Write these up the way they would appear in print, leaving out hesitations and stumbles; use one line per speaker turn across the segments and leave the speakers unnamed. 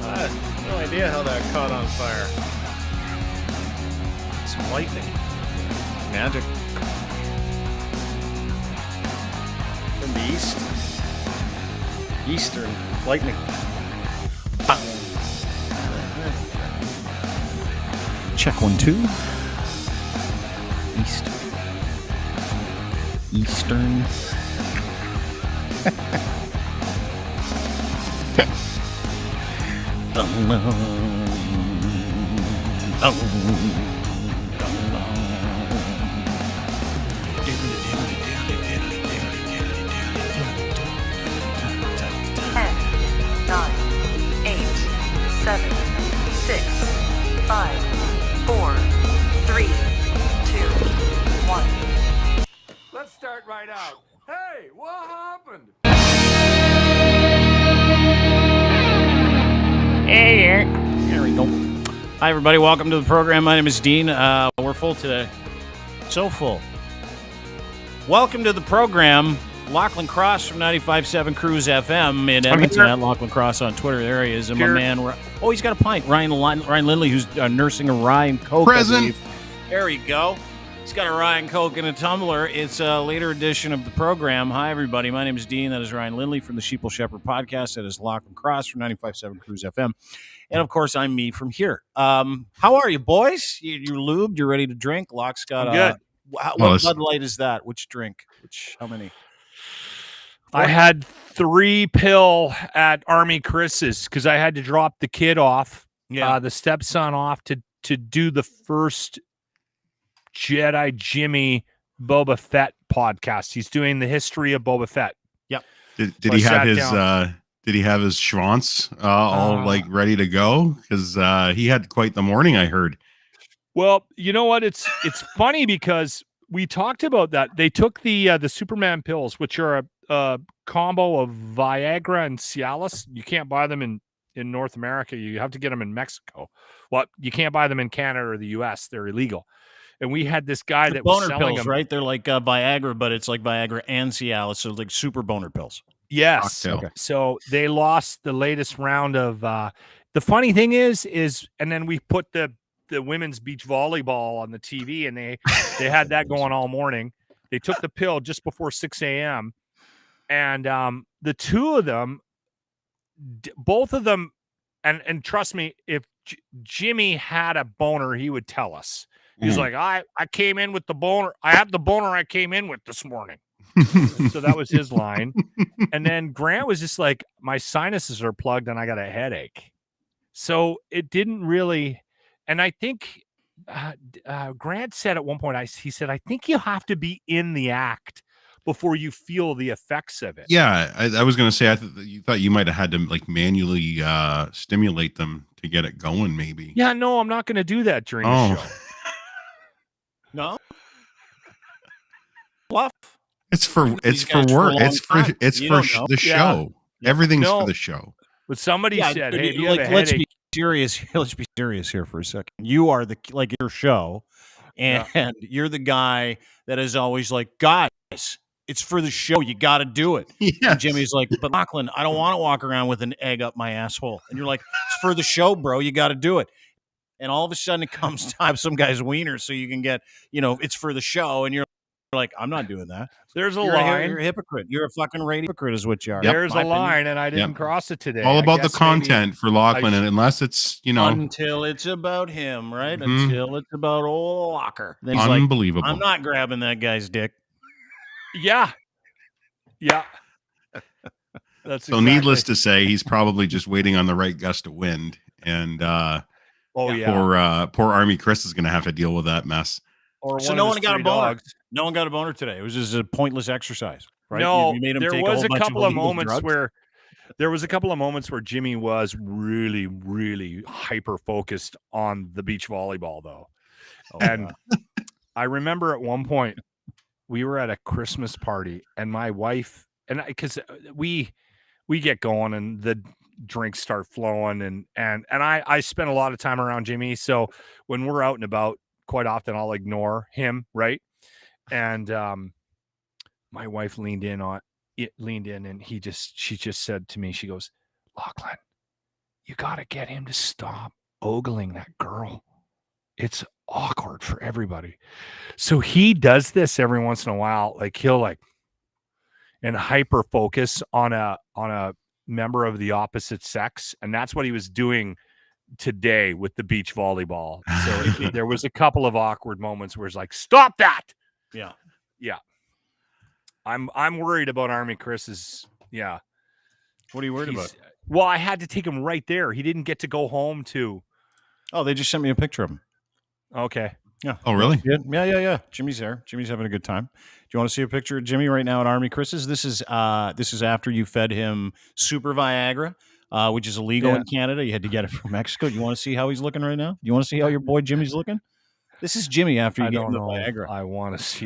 I have no idea how that caught on fire. Some lightning. Magic. From the east. Eastern lightning.
Check 1, 2. Eastern.
Let's start right out. Hey, what happened?
Hey, there we go. Hi, everybody. Welcome to the program. My name is Dean. We're full today. So full. Welcome to the program. Lachlan Cross from 95.7 Cruise FM in Edmonton. At Lachlan Cross on Twitter. There he is. And my man, oh, he's got a pint. Ryan Lindley, who's nursing a Ryan Coke.
Present.
There you go. He's got a Ryan Coke and a tumbler. It's a later edition of the program. Hi, everybody. My name is Dean. That is Ryan Lindley from the Sheeple Shepherd podcast. That is Lachlan Cross from 95.7 Cruise FM. And, of course, I'm me from here. How are you, boys? You're lubed? You're ready to drink? Locke's got
good.
What Bud Light is that? Which drink? How many?
I had 3 pill at Army Chris's because I had to drop the kid off, the stepson off to do the first Jedi Jimmy Boba Fett podcast. He's doing the history of Boba Fett.
Yep.
Did he have his schwanz all like ready to go? Because he had quite the morning, I heard.
Well, you know what? It's funny because we talked about that. They took the Superman pills, which are a combo of Viagra and Cialis. You can't buy them in North America. You have to get them in Mexico. Well, you can't buy them in Canada or the U.S. They're illegal. And we had this guy that was selling
pills,
them.
Right? They're like Viagra, but it's like Viagra and Cialis, so like super boner pills.
Yes.
Okay.
So they lost the latest round of. The funny thing is, and then we put the women's beach volleyball on the TV, and they had that going all morning. They took the pill just before 6 a.m. And the two of them, both of them, and trust me, if Jimmy had a boner, he would tell us. He's like, I came in with the boner. I have the boner I came in with this morning. So that was his line. And then Grant was just like, my sinuses are plugged and I got a headache. So it didn't really. And I think Grant said at one point, he said, I think you have to be in the act before you feel the effects of it.
Yeah, I was going to say, you thought you might have had to like manually stimulate them to get it going, maybe.
Yeah, no, I'm not going to do that during the show.
No? Bluff.
It's for work. It's for the show.
Yeah.
Everything's for the show.
But somebody said, "Hey, do you have a
let's
headache?"
be serious. Let's be serious here for a second. You are your show, and you're the guy that is always like, guys, it's for the show. You got to do it.
Yes.
And Jimmy's like, but Lachlan, I don't want to walk around with an egg up my asshole. And you're like, it's for the show, bro. You got to do it. And all of a sudden it comes time some guy's wiener so you can get, it's for the show. And you're like, I'm not doing that.
There's a
You're
line.
You're a hypocrite. You're a fucking radio hypocrite is what you are.
Yep.
There's a line, and I didn't cross it today.
All about the content for Lachlan, and unless it's,
Until it's about him, right?
Mm-hmm.
Until it's about old Locker. Then he's
unbelievable.
like, I'm not grabbing that guy's dick.
Yeah. That's
so needless to say, he's probably just waiting on the right gust of wind. And poor Army Chris is going to have to deal with that mess.
So no one got a boner. No one got a boner today. It was just a pointless exercise, right?
No,
you made him
there
take
was
a
couple of moments
drugs.
where Jimmy was really, really hyper focused on the beach volleyball, though. I remember at one point we were at a Christmas party, and my wife and because we get going and the drinks start flowing, and I spend a lot of time around Jimmy, so when we're out and about, quite often I'll ignore him, right? And my wife leaned in and she just said to me, she goes, Lachlan, you got to get him to stop ogling that girl. It's awkward for everybody. So he does this every once in a while. Like he'll and hyper focus on a member of the opposite sex, and that's what he was doing today with the beach volleyball. So there was a couple of awkward moments where it's like, stop that.
Yeah.
I'm worried about Army Chris's. Yeah.
What are you worried about?
Well, I had to take him right there. He didn't get to go home to.
Oh, they just sent me a picture of him.
Okay.
Yeah.
Oh, really?
Yeah. Jimmy's there. Jimmy's having a good time. Do you want to see a picture of Jimmy right now at Army Chris's? This is after you fed him Super Viagra, which is illegal in Canada. You had to get it from Mexico. You want to see how he's looking right now? You want to see how your boy Jimmy's looking? This is Jimmy after you get him the Viagra.
I want to see.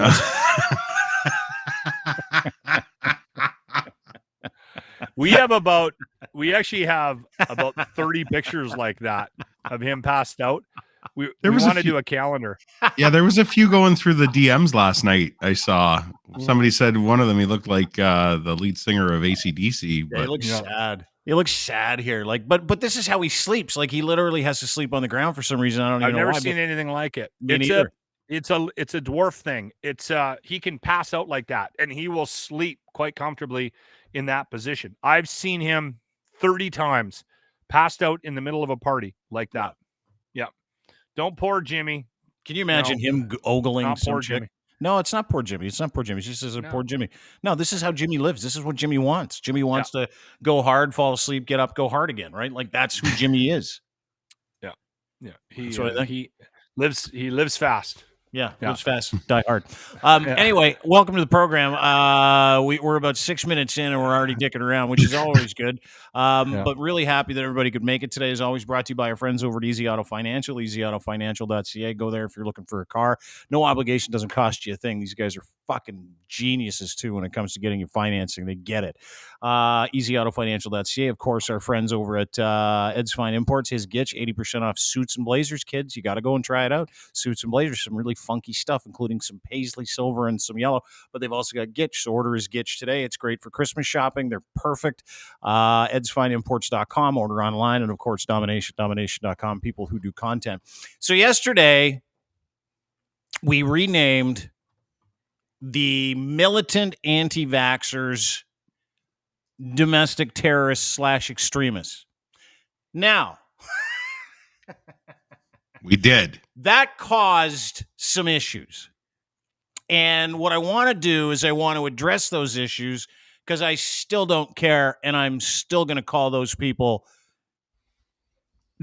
We actually have about 30 pictures like that of him passed out. We want to do a calendar.
Yeah, there was a few going through the DMs last night. I saw somebody said one of them, he looked like the lead singer of AC/DC. But
he looks sad. He looks sad here. Like, but this is how he sleeps. Like he literally has to sleep on the ground for some reason. I've
never seen anything like it. It's a dwarf thing. It's he can pass out like that, and he will sleep quite comfortably in that position. I've seen him 30 times passed out in the middle of a party like that. Yeah. Don't poor Jimmy.
Can you imagine him ogling some chick?
Jimmy.
No, it's not poor Jimmy. It's not poor Jimmy. It's just a poor Jimmy. No, this is how Jimmy lives. This is what Jimmy wants. Jimmy wants to go hard, fall asleep, get up, go hard again, right? Like that's who Jimmy is.
Yeah. He lives fast.
Yeah, lives fast, die hard. Anyway, welcome to the program. We're about 6 minutes in, and we're already dicking around, which is always good. But really happy that everybody could make it today. As always, brought to you by our friends over at Easy Auto Financial, easyautofinancial.ca. Go there if you're looking for a car. No obligation, doesn't cost you a thing. These guys are fucking geniuses, too, when it comes to getting you financing. They get it. Easyautofinancial.ca. Of course, our friends over at Ed's Fine Imports, his Gitch, 80% off suits and blazers, kids. You got to go and try it out. Suits and blazers, some really funky stuff, including some paisley silver and some yellow, but they've also got Gitch. So order his Gitch today. It's great for Christmas shopping. They're perfect. edsfineimports.com, order online, and of course domination.com, people who do content. So yesterday we renamed the militant anti-vaxxers domestic terrorists / extremists. Now
we did.
That caused some issues. And what I want to do is I want to address those issues because I still don't care, and I'm still going to call those people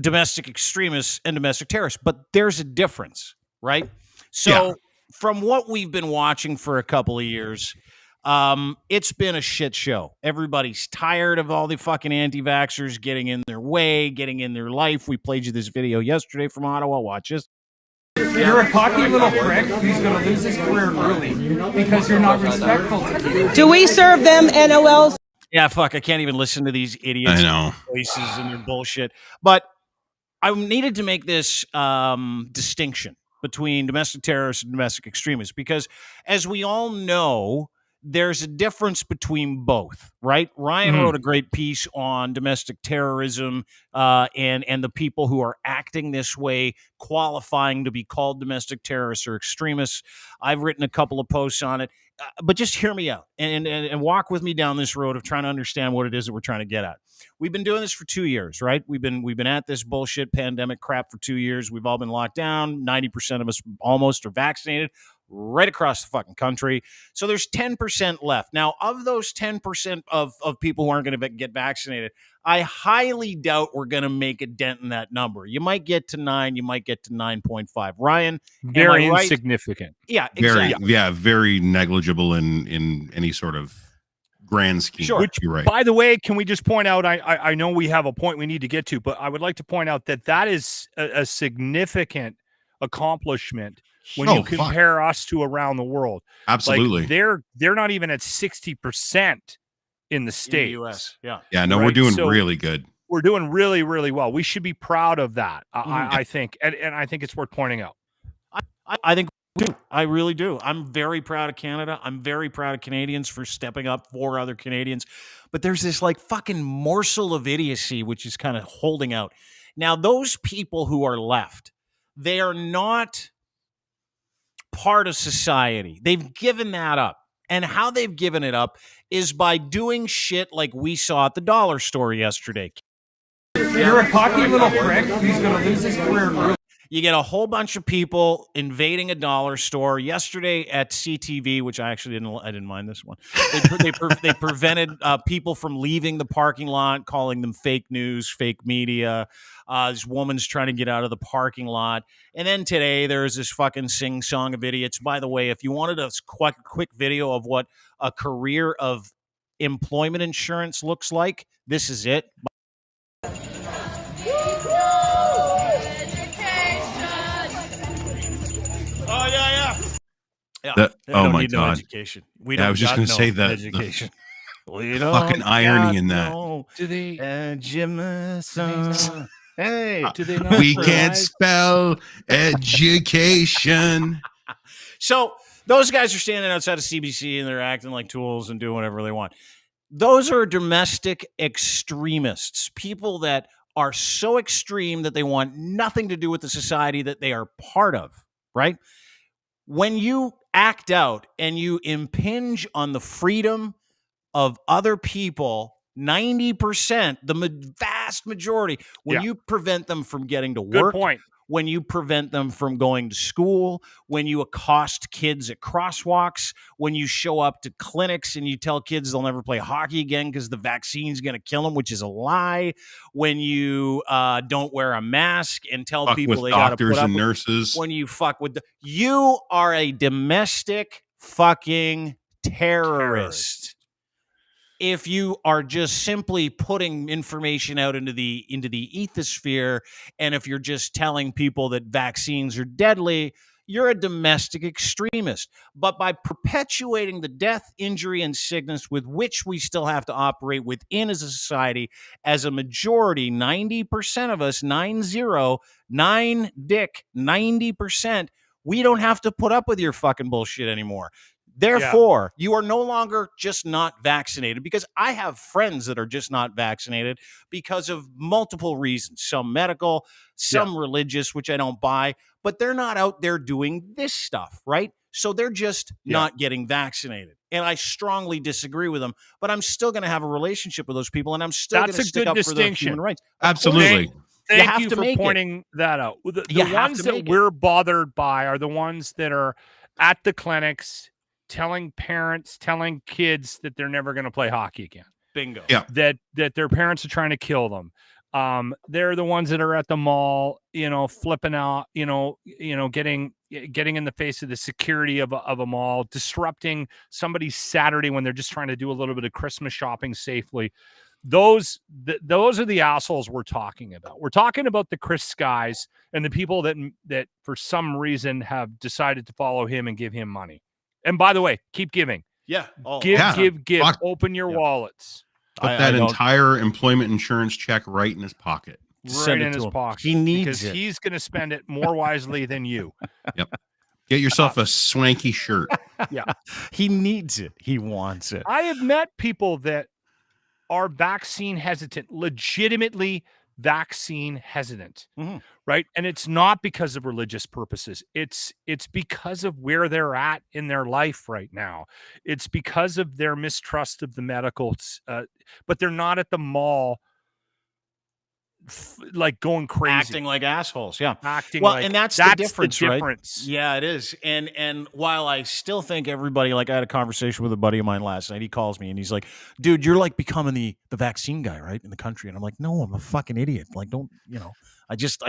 domestic extremists and domestic terrorists. But there's a difference, right? So from what we've been watching for a couple of years, it's been a shit show. Everybody's tired of all the fucking anti-vaxxers getting in their way, getting in their life. We played you this video yesterday from Ottawa. Watch this.
You're a cocky little prick who's going to lose his career early because you're not respectful to people.
Do we serve them NOLs?
Yeah, fuck. I can't even listen to these idiots.
I know.
Voices and their bullshit. But I needed to make this distinction between domestic terrorists and domestic extremists because, as we all know, there's a difference between both, right? Ryan wrote a great piece on domestic terrorism and the people who are acting this way, qualifying to be called domestic terrorists or extremists. I've written a couple of posts on it, but just hear me out and walk with me down this road of trying to understand what it is that we're trying to get at. We've been doing this for 2 years, right? We've been at this bullshit pandemic crap for 2 years. We've all been locked down. 90% of us almost are vaccinated right across the fucking country. So there's 10% left. Now, of those 10% of people who aren't going to get vaccinated, I highly doubt we're going to make a dent in that number. You might get to 9, you might get to 9.5. Ryan,
very insignificant.
Yeah, exactly.
Very negligible in any sort of grand scheme.
Sure.
Which,
you're right.
By the way, can we just point out, I know we have a point we need to get to, but I would like to point out that is a significant accomplishment when you compare us to around the world.
Absolutely.
Like they're not even at 60% in the States.
In the US. Yeah.
Yeah, no, we're doing really good.
We're doing really, really well. We should be proud of that, I think. And I think it's worth pointing out.
I think I really do. I'm very proud of Canada. I'm very proud of Canadians for stepping up for other Canadians. But there's this like fucking morsel of idiocy which is kind of holding out. Now, those people who are left, they are not part of society. They've given that up. And how they've given it up is by doing shit like we saw at the dollar store yesterday.
You're a cocky little prick who's going to lose his career early.
You get a whole bunch of people invading a dollar store. Yesterday at CTV, which I actually didn't mind this one. They prevented people from leaving the parking lot, calling them fake news, fake media. This woman's trying to get out of the parking lot. And then today there's this fucking sing-song of idiots. By the way, if you wanted a quick video of what a career of employment insurance looks like, this is it. Oh yeah.
Oh my God!
Education.
I was just going to say that
education.
The fucking irony in that.
Do they?
Hey,
Do they not?
We can't spell education.
So those guys are standing outside of CBC and they're acting like tools and doing whatever they want. Those are domestic extremists, people that are so extreme that they want nothing to do with the society that they are part of, right? When you act out and you impinge on the freedom of other people, 90%, the vast majority, when you prevent them from getting to work, when you prevent them from going to school, when you accost kids at crosswalks, when you show up to clinics and you tell kids they'll never play hockey again because the vaccine's going to kill them, which is a lie, when you don't wear a mask and tell people they got to put up
and
with,
nurses,
when you fuck with you are a domestic fucking terrorist. If you are just simply putting information out into the ethosphere, and if you're just telling people that vaccines are deadly, you're a domestic extremist. But by perpetuating the death, injury, and sickness with which we still have to operate within as a society, as a majority, 90% of us, 90%, we don't have to put up with your fucking bullshit anymore. Therefore, you are no longer just not vaccinated, because I have friends that are just not vaccinated because of multiple reasons, some medical, some religious, which I don't buy, but they're not out there doing this stuff, right? So they're just not getting vaccinated. And I strongly disagree with them, but I'm still going to have a relationship with those people, and I'm still going to stick up for their human rights.
Absolutely.
Thank you for pointing that out. The ones that we're bothered by are the ones that are at the clinics telling parents, telling kids that they're never going to play hockey again.
Bingo.
Yeah.
That their parents are trying to kill them. They're the ones that are at the mall, flipping out, getting in the face of the security of a mall, disrupting somebody's Saturday when they're just trying to do a little bit of Christmas shopping safely. Those are the assholes we're talking about. We're talking about the Chris Skies and the people that for some reason have decided to follow him and give him money. And by the way, keep giving.
Yeah.
Give. Open your wallets.
Put that entire employment insurance check right in his pocket.
Right in his pocket.
He needs
because he's going to spend it more wisely than you.
Yep. Get yourself a swanky shirt.
Yeah.
He needs it. He wants it.
I have met people that are vaccine hesitant, legitimately vaccine hesitant, right? And it's not because of religious purposes. It's because of where they're at in their life right now. It's because of their mistrust of the medicals, but they're not at the mall like going crazy,
acting like assholes. Yeah,
and
that's the difference,
right?
Yeah, it is. And while I still think everybody, like, I had a conversation with a buddy of mine last night. He calls me and he's like, "Dude, you're like becoming the vaccine guy, right, in the country?" And I'm like, "No, I'm a fucking idiot. Like, don't I just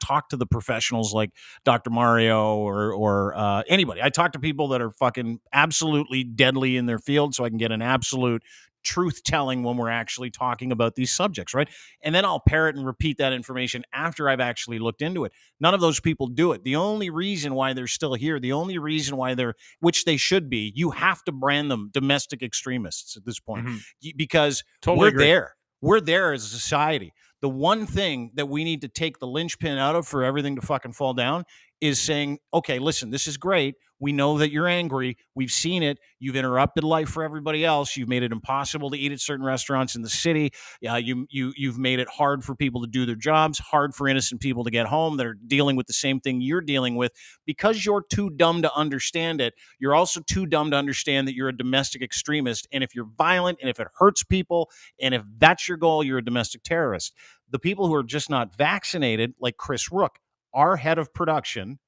talk to the professionals like Dr. Mario or anybody. I talk to people that are fucking absolutely deadly in their field, so I can get an absolute truth telling when we're actually talking about these subjects, right? And then I'll parrot and repeat that information after I've actually looked into it. None of those people do it. The only reason why they're still here, the only reason why which they should be, you have to brand them domestic extremists at this point, because we're there. We're there as a society. The one thing that we need to take the linchpin out of for everything to fucking fall down is saying, okay, listen, this is great. We know that you're angry. We've seen it. You've interrupted life for everybody else. You've made it impossible to eat at certain restaurants in the city. You've made it hard for people to do their jobs, hard for innocent people to get home that are dealing with the same thing you're dealing with. Because you're too dumb to understand it, you're also too dumb to understand that you're a domestic extremist. And if you're violent and if it hurts people and if that's your goal, you're a domestic terrorist. The people who are just not vaccinated, like Chris Rook, our head of production,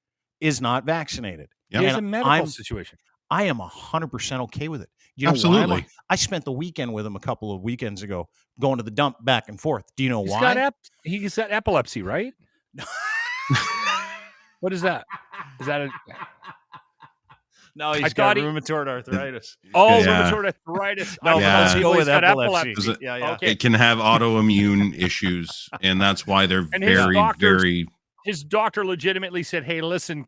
is not vaccinated.
Yep.
It's
And
a medical situation.
I am 100% okay with it. You know
Absolutely.
why? I spent the weekend with him a couple of weekends ago, going to the dump back and forth. Do you know
He's
why?
he's got epilepsy, right? What is that? Is that a
No, he's
I
got
thought he-
rheumatoid arthritis.
rheumatoid arthritis?
No,
Yeah.
let's go
He's
with
got
epilepsy.
Is it-
Yeah.
Okay.
It can have autoimmune issues, and that's why they're
And his
very,
doctors-
very.
His doctor legitimately said, "Hey, listen,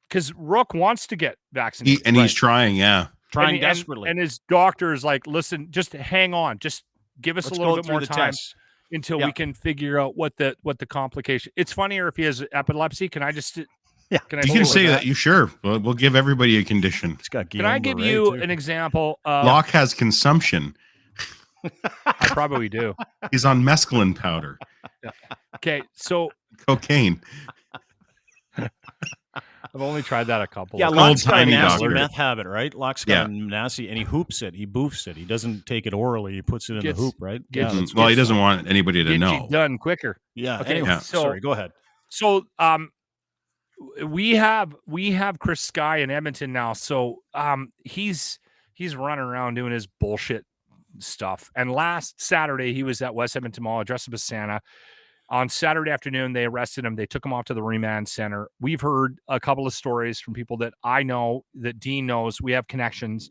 because Rook wants to get vaccinated,
He's trying. Yeah.
Trying
and,
desperately.
and his doctor is like, listen, just hang on, just give us
Let's
a little
go
bit
through
more
the
time
tests.
until
Yeah.
we can figure out what the complication." It's funnier if he has epilepsy. Can I just?
Yeah.
Can I?
You
say
can say that. You sure? We'll give everybody a condition.
It's got
Can I give you an example?
Locke has consumption.
I probably do.
He's on mescaline powder,
Okay, so
cocaine.
I've only tried that a couple.
Yeah,
of
Locke's got a
old-timey
nasty
doctor.
meth habit, right? Locke's got a nasty, and he hoops it. He boofs it. He doesn't take it orally. He puts it in
Gets-
the hoop, right?
gets-
Yeah, that's
Well, he
good.
doesn't want anybody to
Get
know.
you done quicker.
Yeah.
Okay,
Anyway,
yeah.
sorry. Go ahead.
So we have Chris Sky in Edmonton now. So he's running around doing his bullshit stuff. And last Saturday he was at West Edmonton Mall dressed up as Santa. On Saturday afternoon, they arrested him. They took him off to the remand center. We've heard a couple of stories from people that I know, that Dean knows. We have connections.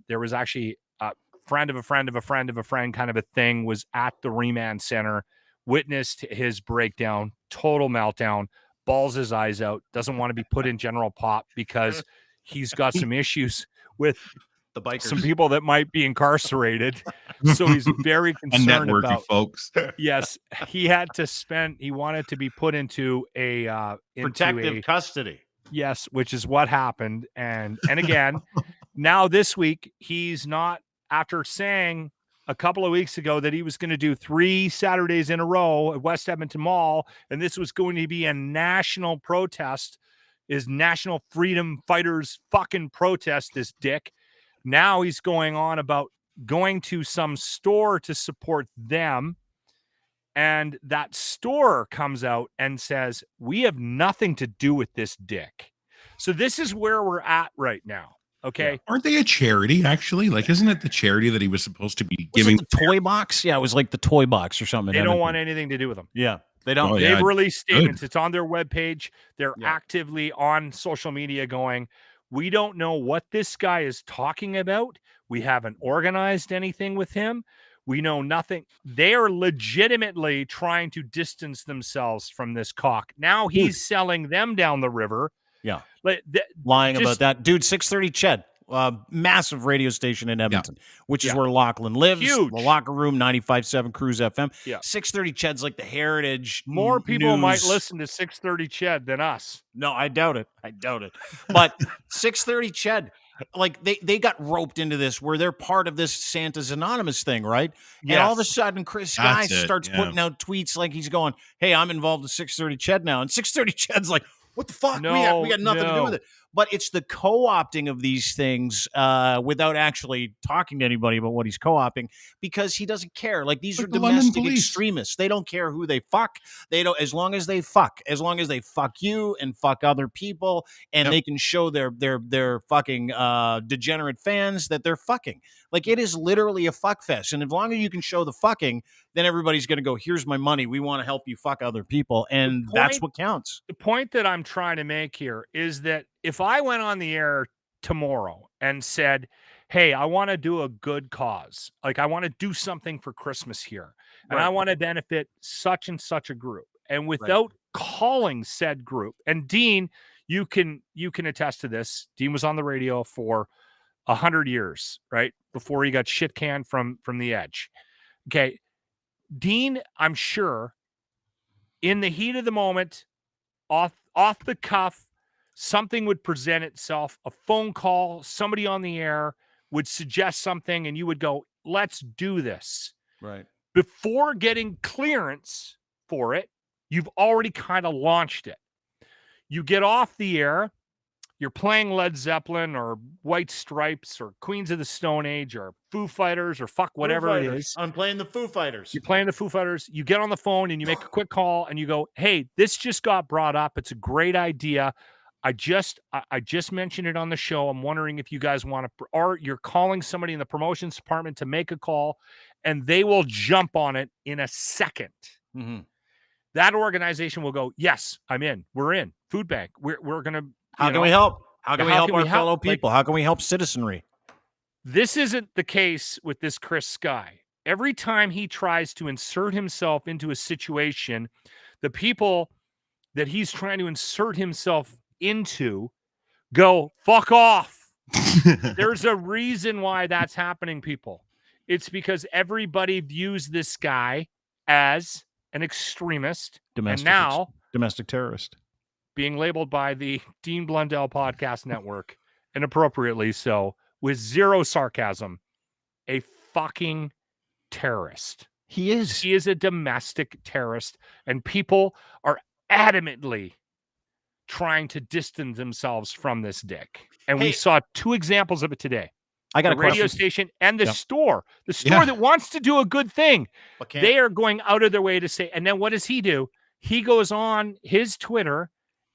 There was actually a friend of a friend of a friend of a friend kind of a thing was at the remand center, witnessed his breakdown, total meltdown, balls his eyes out, doesn't want to be put in general pop because he's got some issues with
The bikers.
some people that might be incarcerated. So he's very
A
concerned
networky
about.
folks.
Yes, he wanted to be put into
Protective custody.
yes, which is what happened. And again, now this week, he's not, after saying a couple of weeks ago that he was going to do 3 Saturdays in a row at West Edmonton Mall, and this was going to be a national protest, is National Freedom Fighters fucking protest, this dick. Now he's going on about going to some store to support them. And that store comes out and says, we have nothing to do with this dick. So this is where we're at right now. Okay.
Aren't they a charity, actually? Like, isn't it the charity that he was supposed to be
Was
giving?
it the toy box? Yeah, it was like the toy box or something.
They don't want anything to do with them.
Yeah, they don't.
Oh, yeah.
They've released statements. It's on their webpage. They're
Yeah.
actively on social media going, we don't know what this guy is talking about. We haven't organized anything with him. We know nothing. They are legitimately trying to distance themselves from this cock. Now he's selling them down the river.
Yeah.
Like,
Lying
just-
about that. Dude, 630 Ched, massive radio station in Edmonton, which is
Yeah.
where Lachlan lives.
Huge.
The Locker Room, 95.7 Cruise FM.
Yeah.
630 Ched's like the heritage.
More people might
news.
listen to 630 Ched than us.
No, I doubt it. But 630 Ched, like they got roped into this where they're part of this Santa's Anonymous thing, right? And all of a
Yes.
sudden, Chris Sky
That's it,
starts
yeah.
putting out tweets like he's going, "Hey, I'm involved with 630 Ched now," and 630 Ched's like, "What the fuck? we got nothing to do with it." But it's the co-opting of these things without actually talking to anybody about what he's co-opting, because he doesn't care. Like, these
Like
are
the London
domestic
police.
extremists. They don't care who they fuck. They don't, as long as they fuck you and fuck other people, and
Yep.
they can show their fucking degenerate fans that they're fucking. Like, it is literally a fuck fest. And as long as you can show the fucking, then everybody's going to go, "Here's my money. We want to help you fuck other people," and that's what counts.
The point that I'm trying to make here is that if I went on the air tomorrow and said, hey, I want to do a good cause, like I want to do something for Christmas here, and I want to benefit such and such a group, and without calling said group, and Dean, you can attest to this. Dean was on the radio for 100 years, right? Before he got shit canned from the Edge. Okay. Dean, I'm sure, in the heat of the moment, off the cuff, something would present itself, a phone call, somebody on the air would suggest something, and you would go, let's do this.
Right.
Before getting clearance for it, you've already kind of launched it. You get off the air, you're playing Led Zeppelin or White Stripes or Queens of the Stone Age or Foo Fighters or whatever it is.
I'm playing the Foo Fighters.
You're playing the Foo Fighters. You get on the phone and you make a quick call and you go, hey, this just got brought up. It's a great idea. I just mentioned it on the show. I'm wondering if you guys want to, or you're calling somebody in the promotions department to make a call, and they will jump on it in a second.
Mm-hmm.
That organization will go, yes, I'm in. We're in. Food bank. We're going to.
How can we help? How can we help our fellow
Like,
people? How can we help citizenry?
This isn't the case with this Chris Sky. Every time he tries to insert himself into a situation, the people that he's trying to insert himself into go, fuck off. There's a reason why that's happening, people. It's because everybody views this guy as an extremist,
domestic terrorist,
being labeled by the Dean Blundell Podcast Network, and appropriately so, with zero sarcasm, a fucking terrorist.
He is.
He is a domestic terrorist, and people are adamantly trying to distance themselves from this dick. And we saw 2 examples of it today.
I got
a radio station and the store that wants to do a good thing. They are going out of their way to say, and then what does he do? He goes on his Twitter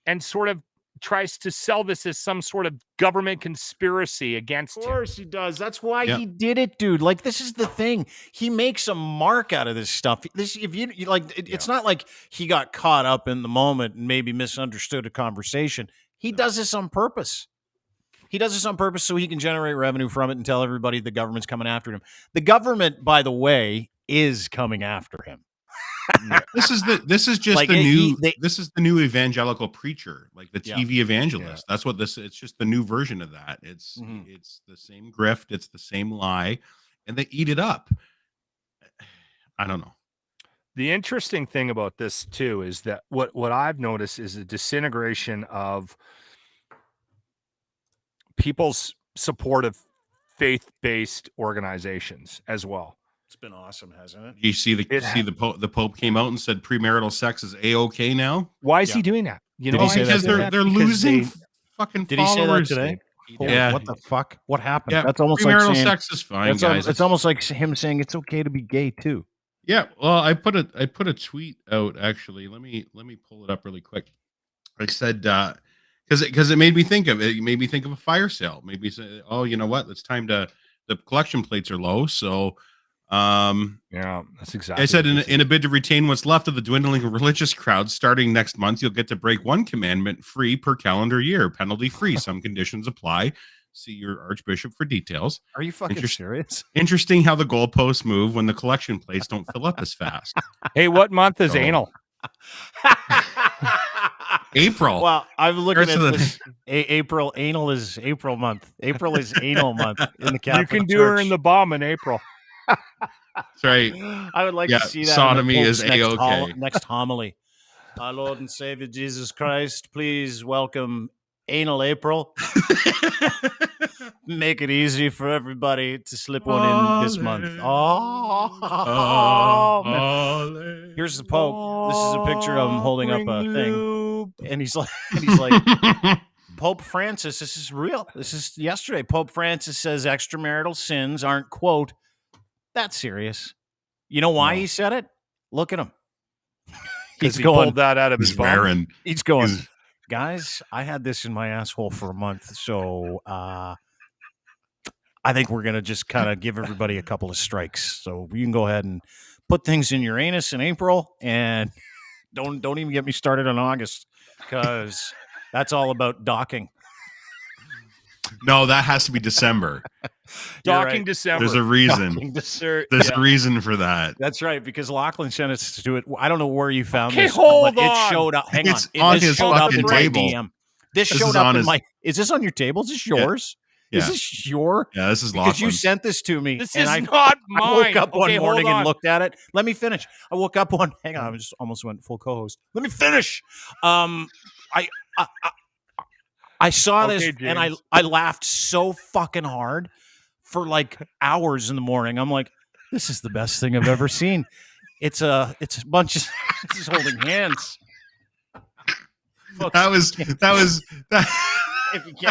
and sort of tries to sell this as some sort of government conspiracy against him.
Of course he does. That's why he did it, dude. Like, this is the thing. He makes a mark out of this stuff. It's not like he got caught up in the moment and maybe misunderstood a conversation. He does this on purpose. He does this on purpose so he can generate revenue from it and tell everybody the government's coming after him. The government, by the way, is coming after him.
This is just like this is the new evangelical preacher, like the TV evangelist. That's what it's just the new version of that. It's the same grift, it's the same lie, and they eat it up. I don't know.
The interesting thing about this too is that what I've noticed is a disintegration of people's support of faith-based organizations as well.
It's been awesome, hasn't it?
You see the Pope came out and said premarital sex is A-okay now.
Why is he doing that? You know,
because they're losing fucking
Did he
followers.
say that today?
Yeah.
What the fuck? What happened?
Yeah.
That's almost
premarital
like saying,
sex is fine, guys.
It's almost like him saying it's okay to be gay too.
Yeah. Well, I put a tweet out actually. Let me pull it up really quick. I said because it made me think of it. It made me think of a fire sale. Maybe say, oh, you know what? It's time to. The collection plates are low, so.
Yeah, that's exactly.
I said in a bid to retain what's left of the dwindling religious crowd, starting next month, you'll get to break one commandment free per calendar year, penalty free. Some conditions apply. See your archbishop for details.
Are you fucking serious?
Interesting how the goalposts move when the collection plates don't fill up as fast.
Hey, what month is anal?
April.
Well, I'm looking at this. April. Anal is April month. April is anal month in the Catholic
You can do
Church.
her in the bomb in April.
That's right.
I would like to see that.
Sodomy is A-okay.
Next homily. Our Lord and Savior Jesus Christ, please welcome Anal April. Make it easy for everybody to slip one in this month. Man. Here's the Pope. This is a picture of him holding up a thing, and he's like, Pope Francis. This is real. This is yesterday. Pope Francis says extramarital sins aren't, quote, that serious. You know why he said it? Look at him.
He's pulled that out of his bum.
He's going, guys, I had this in my asshole for a month, so I think we're going to just kind of give everybody a couple of strikes. So you can go ahead and put things in your anus in April, and don't even get me started on August, because that's all about docking.
No, that has to be December.
Docking December.
There's a reason. There's a reason for that.
That's right, because Lachlan sent us to do it. I don't know where you found this,
hold
but
on.
it showed up. Hang
it's
on.
on his fucking table.
DM. This showed up in my. Is this on your table? Is this yours? Is this your?
Yeah, this is
because you
Lachlan's.
sent this to me.
This
and
is not mine.
I woke up one
Okay,
morning
hold
and
on.
looked at it. Let me finish. I woke up one. Hang on, I just almost went full co-host. Let me finish. I saw this
Okay,
and
James.
I laughed so fucking hard for like hours in the morning. I'm like, this is the best thing I've ever seen. It's a bunch of just holding hands.
That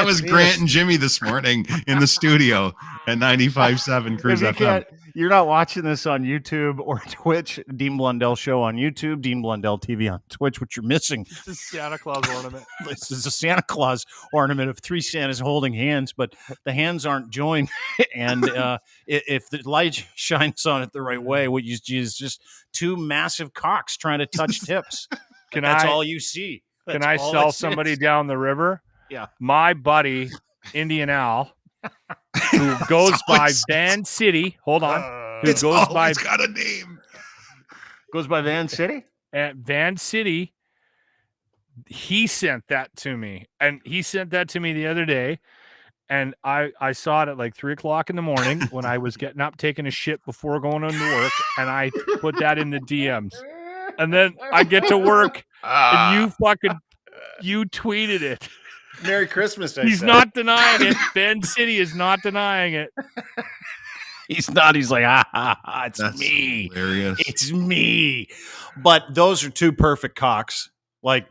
was Grant and Jimmy this morning in the studio at 95.7 Cruise FM.
You're not watching this on YouTube or Twitch. Dean Blundell Show on YouTube, Dean Blundell TV on Twitch. What you're missing.
It's a Santa Claus ornament.
This is a Santa Claus ornament of three Santas holding hands, but the hands aren't joined. And if the light shines on it the right way, what you see is just two massive cocks trying to touch tips. That's all you see.
Can I sell somebody down the river?
Yeah.
My buddy, Indian Al, who goes by Van City. Hold on. Who
It's
goes by
always got a name.
Goes by Van City?
At Van City. He sent that to me. And he sent that to me the other day. And I saw it at like 3 o'clock in the morning when I was getting up, taking a shit before going into work. And I put that in the DMs. And then I get to work and you tweeted it.
Merry Christmas.
He's not denying it. Ben City is not denying it.
He's not. He's like, it's
That's
me.
hilarious.
It's me. But those are two perfect cocks. Like,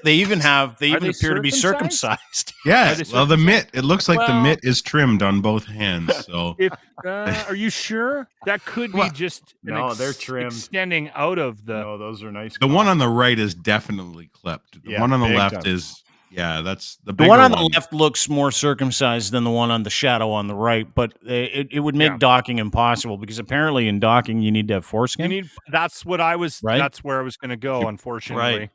they even appear to be circumcised.
Yeah,
Are they
well, the mitt. It looks like the mitt is trimmed on both hands. So,
Are you sure that could be just
they're trimmed.
extending out of the?
No, those are nice.
the one on the right is definitely clipped. The one on the
big
left
time.
is that's the
The
bigger
one on the left looks more circumcised than the one on the shadow on the right, but it would make docking impossible because apparently in docking you need to have foreskin.
That's what I was.
Right?
That's where I was going to go. Unfortunately,
Right.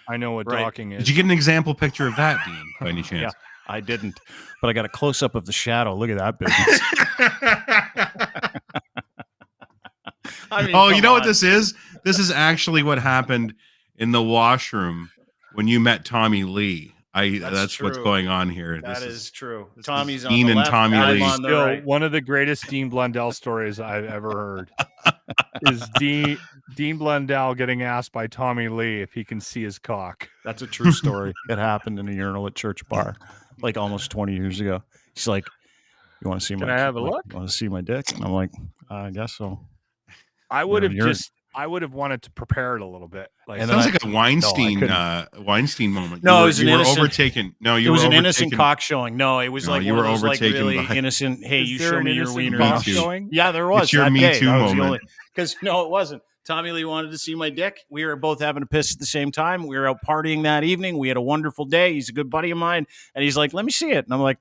I know what docking is.
Did you get an example picture of that, Dean, by any chance?
Yeah, I didn't, but I got a close up of the shadow. Look at that business. I mean,
You know what this is? This is actually what happened in the washroom when you met Tommy Lee. That's what's
true.
going on here.
That
This
is true. Tommy's on
Dean
the
and
left,
Tommy
I'm
Lee.
on the
Still,
right.
one of the greatest Dean Blundell stories I've ever heard is Dean Blundell getting asked by Tommy Lee if he can see his cock.
That's a true story. It happened in a urinal at church bar, like almost 20 years ago. He's like, "You want to see my?
Can I have a look?
You want to see my dick?" And I'm like, "I guess so."
I would have wanted to prepare it a little bit. Like,
And
Sounds like a Weinstein moment.
No,
you
it was an
were
innocent.
overtaken. No,
It was an innocent cock showing. No, it was
No,
like
you
one
were
of those like
overtaken
really
by-
innocent. Hey,
Is
you
there
show
an
me your
innocent
wiener.
cock
too.
showing?
Yeah, there was.
It's your
that
Me
day.
Too
That was the
moment.
only because no, it wasn't. Tommy Lee wanted to see my dick. We were both having a piss at the same time. We were out partying that evening. We had a wonderful day. He's a good buddy of mine, and he's like, "Let me see it." And I'm like,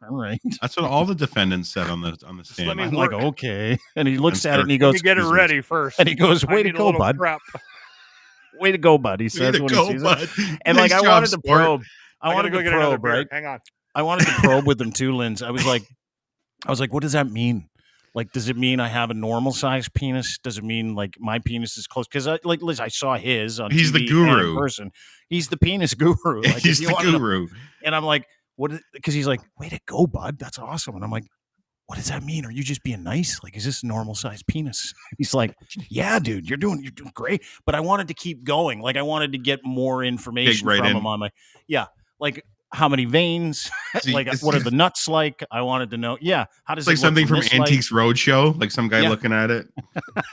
"All right."
That's what all the defendants said on the stand.
let me
I'm like,
work.
"Okay." And he looks
I'm
at it and he goes,
Let me get it ready first.
and he goes,
I
"Way to
need a
go,
little
bud.
prep.
Way to go, bud." He
Way
says
to
when
go,
he sees
bud.
it. And
Nice
like, I
job,
wanted to
sport.
probe. I
gotta
wanted
go
to
get another
probe,
beer.
right?
Hang on.
I wanted to probe with them too, Linz. I was like, what does that mean? Like, does it mean I have a normal sized penis? Does it mean like my penis is close? Because Liz, I saw his on
He's
TV
the guru.
and in person. He's the penis guru. Like,
He's
if you
the
wanna know-
guru.
And I'm like, what? Because he's like, way to go, bud. That's awesome. And I'm like, what does that mean? Are you just being nice? Like, is this a normal sized penis? He's like, yeah, dude, you're doing great. But I wanted to keep going. Like, I wanted to get more information
right
from
in.
him on like how many veins,
See,
like
it's-
what are the nuts like? I wanted to know. Yeah, how does
It's like
it look
something from
this light?
Antiques Roadshow, like some guy
Yeah.
looking at it.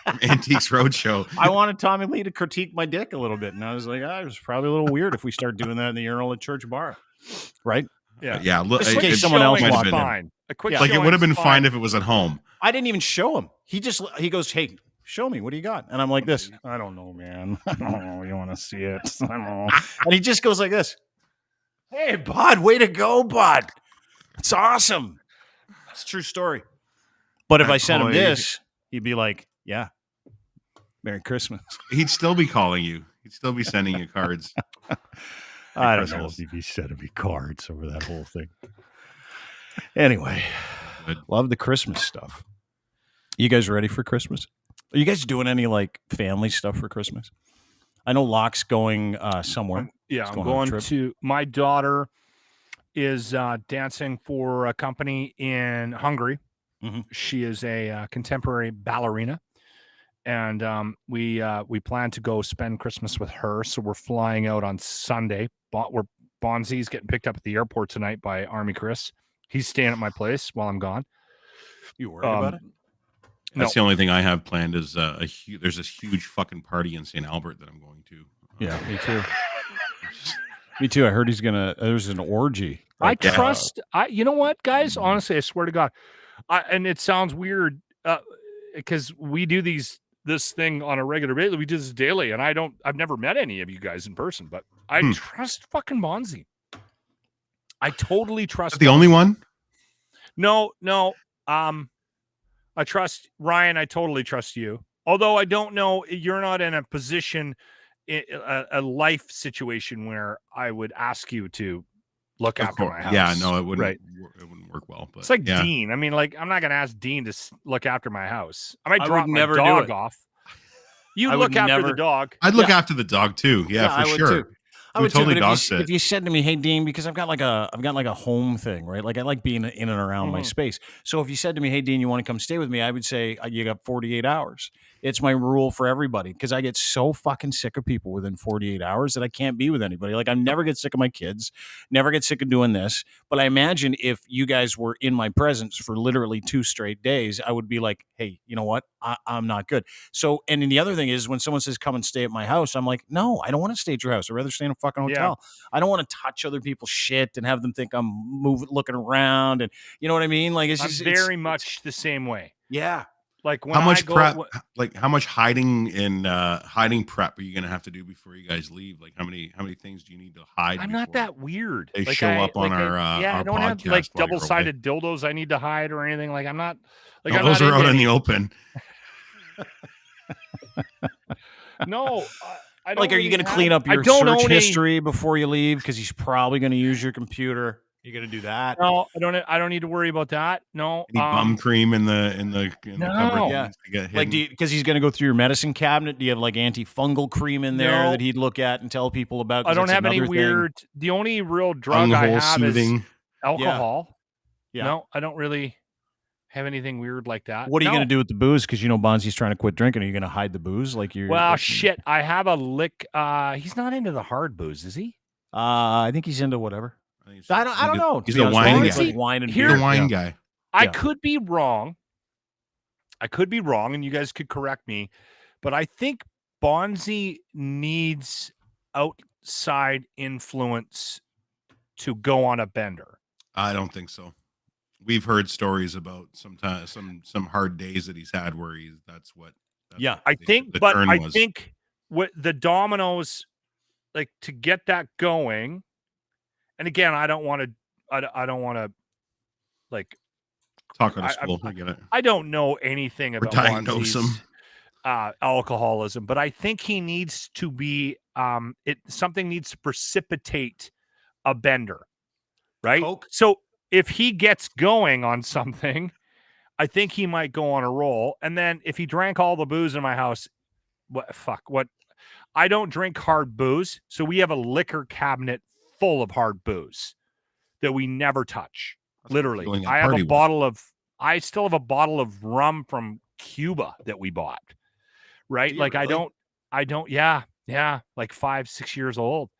From Antiques Roadshow.
I wanted Tommy Lee to critique my dick a little bit, and I was like, it was probably a little weird if we start doing that in the urinal at church bar, right?
Yeah, look,
Just in case someone else
might have
walked
been-
in.
Fine. A quick
Like it would have been
showing's
fine if it was at home.
I didn't even show him. He goes, "Hey, show me. What do you got?" And I'm like this. I don't know, man. I don't know. You want to see it? I don't know. And he just goes like this. Hey, bud, way to go, bud. It's awesome. It's a true story. But if I sent him
Boy.
this, he'd be like, yeah, Merry Christmas.
He'd still be calling you. He'd still be sending you cards.
I don't know
Christmas.
if he'd be sending me cards over that whole thing. Anyway,
Good.
love the Christmas stuff. You guys ready for Christmas? Are you guys doing any like family stuff for Christmas? I know Locke's going somewhere.
Yeah,
He's
I'm
going on a
going
trip.
to my daughter. is dancing for a company in Hungary.
Mm-hmm.
She is a contemporary ballerina, and we plan to go spend Christmas with her. So we're flying out on Sunday. Bonzi's getting picked up at the airport tonight by Army Chris. He's staying at my place while I'm gone.
You worried about it?
That's the only thing I have planned is there's this huge fucking party in St. Albert that I'm going to.
Yeah, me too. Me too. I heard there's an orgy.
Like, you know what, guys? Honestly, I swear to God, and it sounds weird because we do this thing on a regular basis. We do this daily, and I've never met any of you guys in person, but I trust fucking Bonzi. I totally trust.
The only one?
No. I trust Ryan. I totally trust you. Although I don't know, you're not in a position, a life situation where I would ask you to look after my house.
Yeah, no, it wouldn't. Right. It wouldn't work well. But
it's like Dean. I mean, like, I'm not going to ask Dean to look after my house. I might drop my dog off. You look after the dog.
I'd look after the dog too. Yeah, for sure.
Too. I would totally dog sit. If you said to me, "Hey, Dean," because I've got like a home thing, right? Like I like being in and around my space. So if you said to me, "Hey, Dean, you want to come stay with me?" I would say, "You got 48 hours." It's my rule for everybody because I get so fucking sick of people within 48 hours that I can't be with anybody. Like I never get sick of my kids, never get sick of doing this. But I imagine if you guys were in my presence for literally 2 straight days, I would be like, "Hey, you know what? I'm not good." So, and then the other thing is when someone says, "Come and stay at my house," I'm like, "No, I don't want to stay at your house. I'd rather stay in a fucking hotel." Yeah. I don't want to touch other people's shit and have them think I'm looking around, and you know what I mean. Like it's
very much the same way.
Yeah.
Like when
how much prep, like how much hiding and hiding prep are you going to have to do before you guys leave? Like how many things do you need to hide?
I'm not that weird.
They show up on our
I don't have like double-sided dildos I need to hide or anything. Like I'm not like
those are out in the open.
No. I don't
like, are you going to clean up your search history before you leave? Because he's probably going to use your computer. You're going to do that?
No, I don't need to worry about that. No.
Any bum cream in the cupboard?
Yeah. Like, because he's going to go through your medicine cabinet. Do you have like antifungal cream in there that he'd look at and tell people about?
I don't have any weird. The only real drug I have is alcohol. Yeah. No, I don't really have anything weird like that.
What are you going to do with the booze? Because you know Bonzi's trying to quit drinking. Are you going to hide the booze? Like you're?
Well, shit. I have a lick. He's not into the hard booze, is he?
I think he's into whatever. I don't know.
He's a wine guy.
Like wine and
He's a wine guy.
I could be wrong. And you guys could correct me, but I think Bonzi needs outside influence to go on a bender.
I don't think so. We've heard stories about some hard days that he's had where
I think what the dominoes, like, to get that going. And again, I don't want to like
talk on a school. I get it.
I don't know anything about
diagnose him.
Alcoholism, but I think he needs to be something needs to precipitate a bender, right?
Coke?
So if he gets going on something, I think he might go on a roll. And then if he drank all the booze in my house, what? I don't drink hard booze, so we have a liquor cabinet full of hard booze that we never touch. Literally, I still have a bottle of rum from Cuba that we bought. Right? Like really? I don't. Yeah. Like 5-6 years old.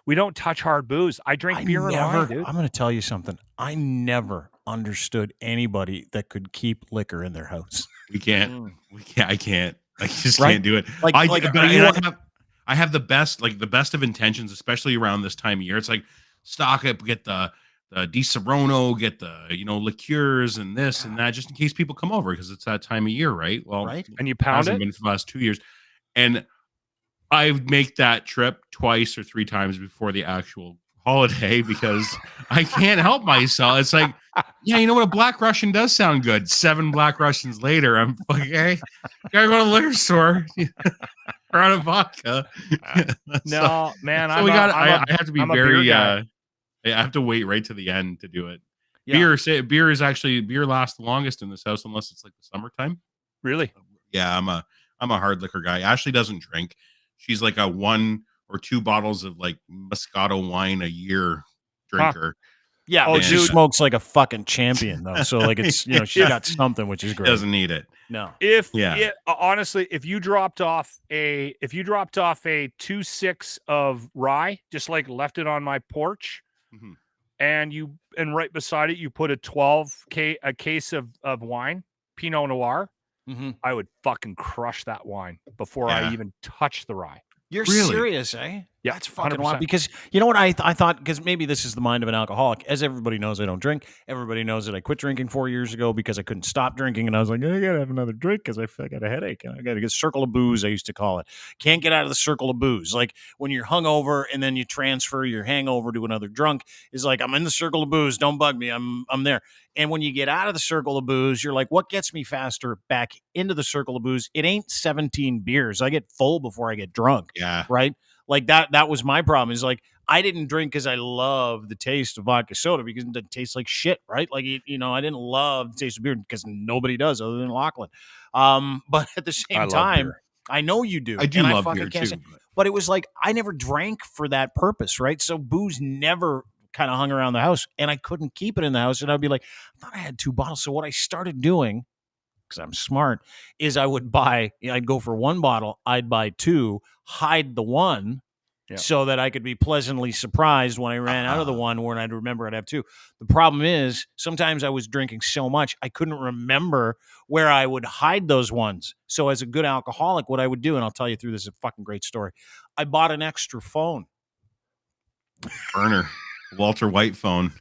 We don't touch hard booze. I drink beer and wine, dude.
I'm going to tell you something. I never understood anybody that could keep liquor in their house.
We can't. I can't. I just can't do it. I have the best of intentions, especially around this time of year. It's like stock up, get the Di Serono, get the liqueurs and this and that, just in case people come over because it's that time of year, right? Well,
right.
And you pound it.
Been for the last 2 years, and I make that trip twice or 3 times before the actual holiday because I can't help myself. It's like, yeah, you know what? A Black Russian does sound good. 7 Black Russians later, I'm like, hey, gotta go to the liquor store. Or out of vodka.
No, man.
So I have to be very. I have to wait right to the end to do it. Yeah. Beer lasts the longest in this house unless it's like the summertime.
Really?
Yeah, I'm a hard liquor guy. Ashley doesn't drink. She's like a 1 or 2 bottles of like Moscato wine a year drinker.
Yeah,
Oh,
she
dude.
smokes like a fucking champion though. So like it's she got something, which is great.
Doesn't need it.
No.
Honestly, if you dropped off a 2.6 of rye, just like left it on my porch, and right beside it you put a 12 case of wine, Pinot Noir, I would fucking crush that wine before I even touch the rye.
You're serious, eh?
Yeah,
that's fucking
100%.
wild. Because you know what I thought? Because maybe this is the mind of an alcoholic. As everybody knows, I don't drink. Everybody knows that I quit drinking 4 years ago because I couldn't stop drinking, and I was like, I gotta have another drink because I got a headache, and I gotta get a circle of booze. I used to call it. Can't get out of the circle of booze. Like when you're hungover and then you transfer your hangover to another drunk. Is like I'm in the circle of booze. Don't bug me. I'm there. And when you get out of the circle of booze, you're like, what gets me faster back into the circle of booze? It ain't 17 beers. I get full before I get drunk.
Yeah.
Right. Like that was my problem. Is like I didn't drink because I love the taste of vodka soda because it tastes like shit, right? Like I didn't love the taste of beer because nobody does other than Lachlan. But at the same time, I know you do.
I do love beer too.
But it was like I never drank for that purpose, right? So booze never kind of hung around the house, and I couldn't keep it in the house. And I'd be like, I thought I had 2 bottles. So what I started doing, because I'm smart, is I would I'd go for 1 bottle, I'd buy 2, hide the 1 so that I could be pleasantly surprised when I ran out of the 1 when I'd remember I'd have 2. The problem is sometimes I was drinking so much I couldn't remember where I would hide those ones. So as a good alcoholic, what I would do, and I'll tell you through this, is a fucking great story. I bought an extra phone.
Burner. Walter White phone.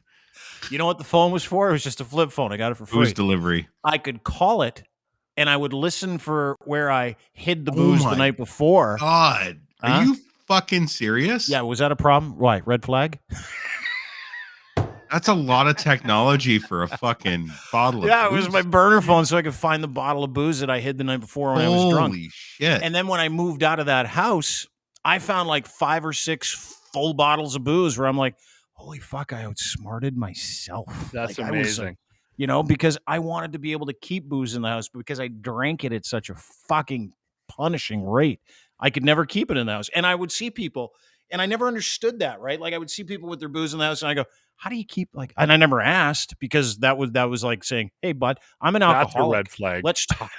You know what the phone was for? It was just a flip phone. I got it for free.
Booze delivery.
I could call it, and I would listen for where I hid the booze the night before.
God, are you fucking serious?
Yeah, was that a problem? Why? Red flag?
That's a lot of technology for a fucking bottle of booze.
Yeah, it was my burner phone so I could find the bottle of booze that I hid the night before when I was drunk.
Holy shit.
And then when I moved out of that house, I found like 5 or 6 full bottles of booze where I'm like, holy fuck, I outsmarted myself.
That's
like,
amazing.
Because I wanted to be able to keep booze in the house, but because I drank it at such a fucking punishing rate, I could never keep it in the house. And I would see people, and I never understood that, right? Like I would see people with their booze in the house, and I go, how do you keep and I never asked because that was like saying, hey, bud, I'm an alcoholic.
That's a red flag.
Let's talk.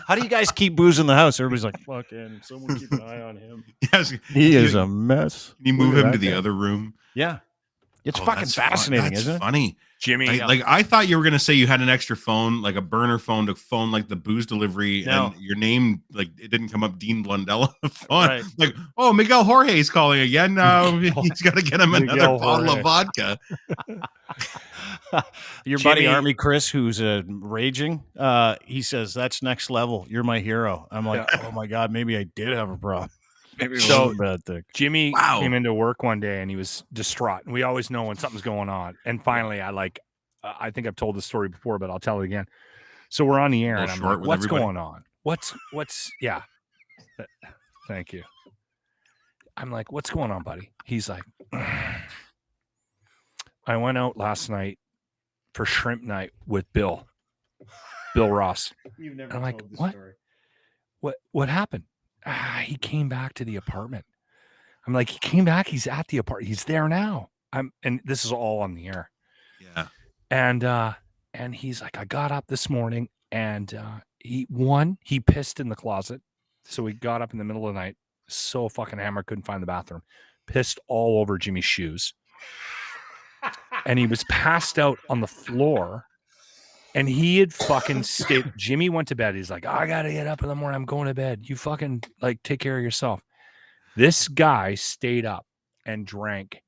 How do you guys keep booze in the house? Everybody's like, fucking, someone keep an eye on him.
Yes,
he is a mess.
Can you move him to the other room?
Yeah. It's fucking fascinating, isn't it?
Funny.
Jimmy.
I thought you were going to say you had an extra phone, like a burner phone to phone like the booze delivery, and your name, like it didn't come up Dean Blundell on the phone. Right. Like, oh, Miguel Jorge's calling again. He's got to get him another bottle of vodka.
Your buddy Army Chris, who's raging, he says, that's next level. You're my hero. I'm like, oh my God, maybe I did have a problem. Maybe it was a bad thing.
Jimmy came into work one day and he was distraught. And we always know when something's going on. And finally, I think I've told this story before, but I'll tell it again. So we're on the air and I'm like, what's going on? What's thank you. I'm like, what's going on, buddy? He's like, I went out last night for shrimp night with Bill Ross.
You've never
told
this
what?
story.
What happened? He came back to the apartment. I'm like, he came back. He's at the apartment. He's there now. And this is all on the air.
Yeah.
And he's like, I got up this morning and he pissed in the closet. So he got up in the middle of the night, so fucking hammered, couldn't find the bathroom, pissed all over Jimmy's shoes. And he was passed out on the floor. And he had fucking stayed. Jimmy went to bed. He's like, I got to get up in the morning. I'm going to bed. You fucking take care of yourself. This guy stayed up and drank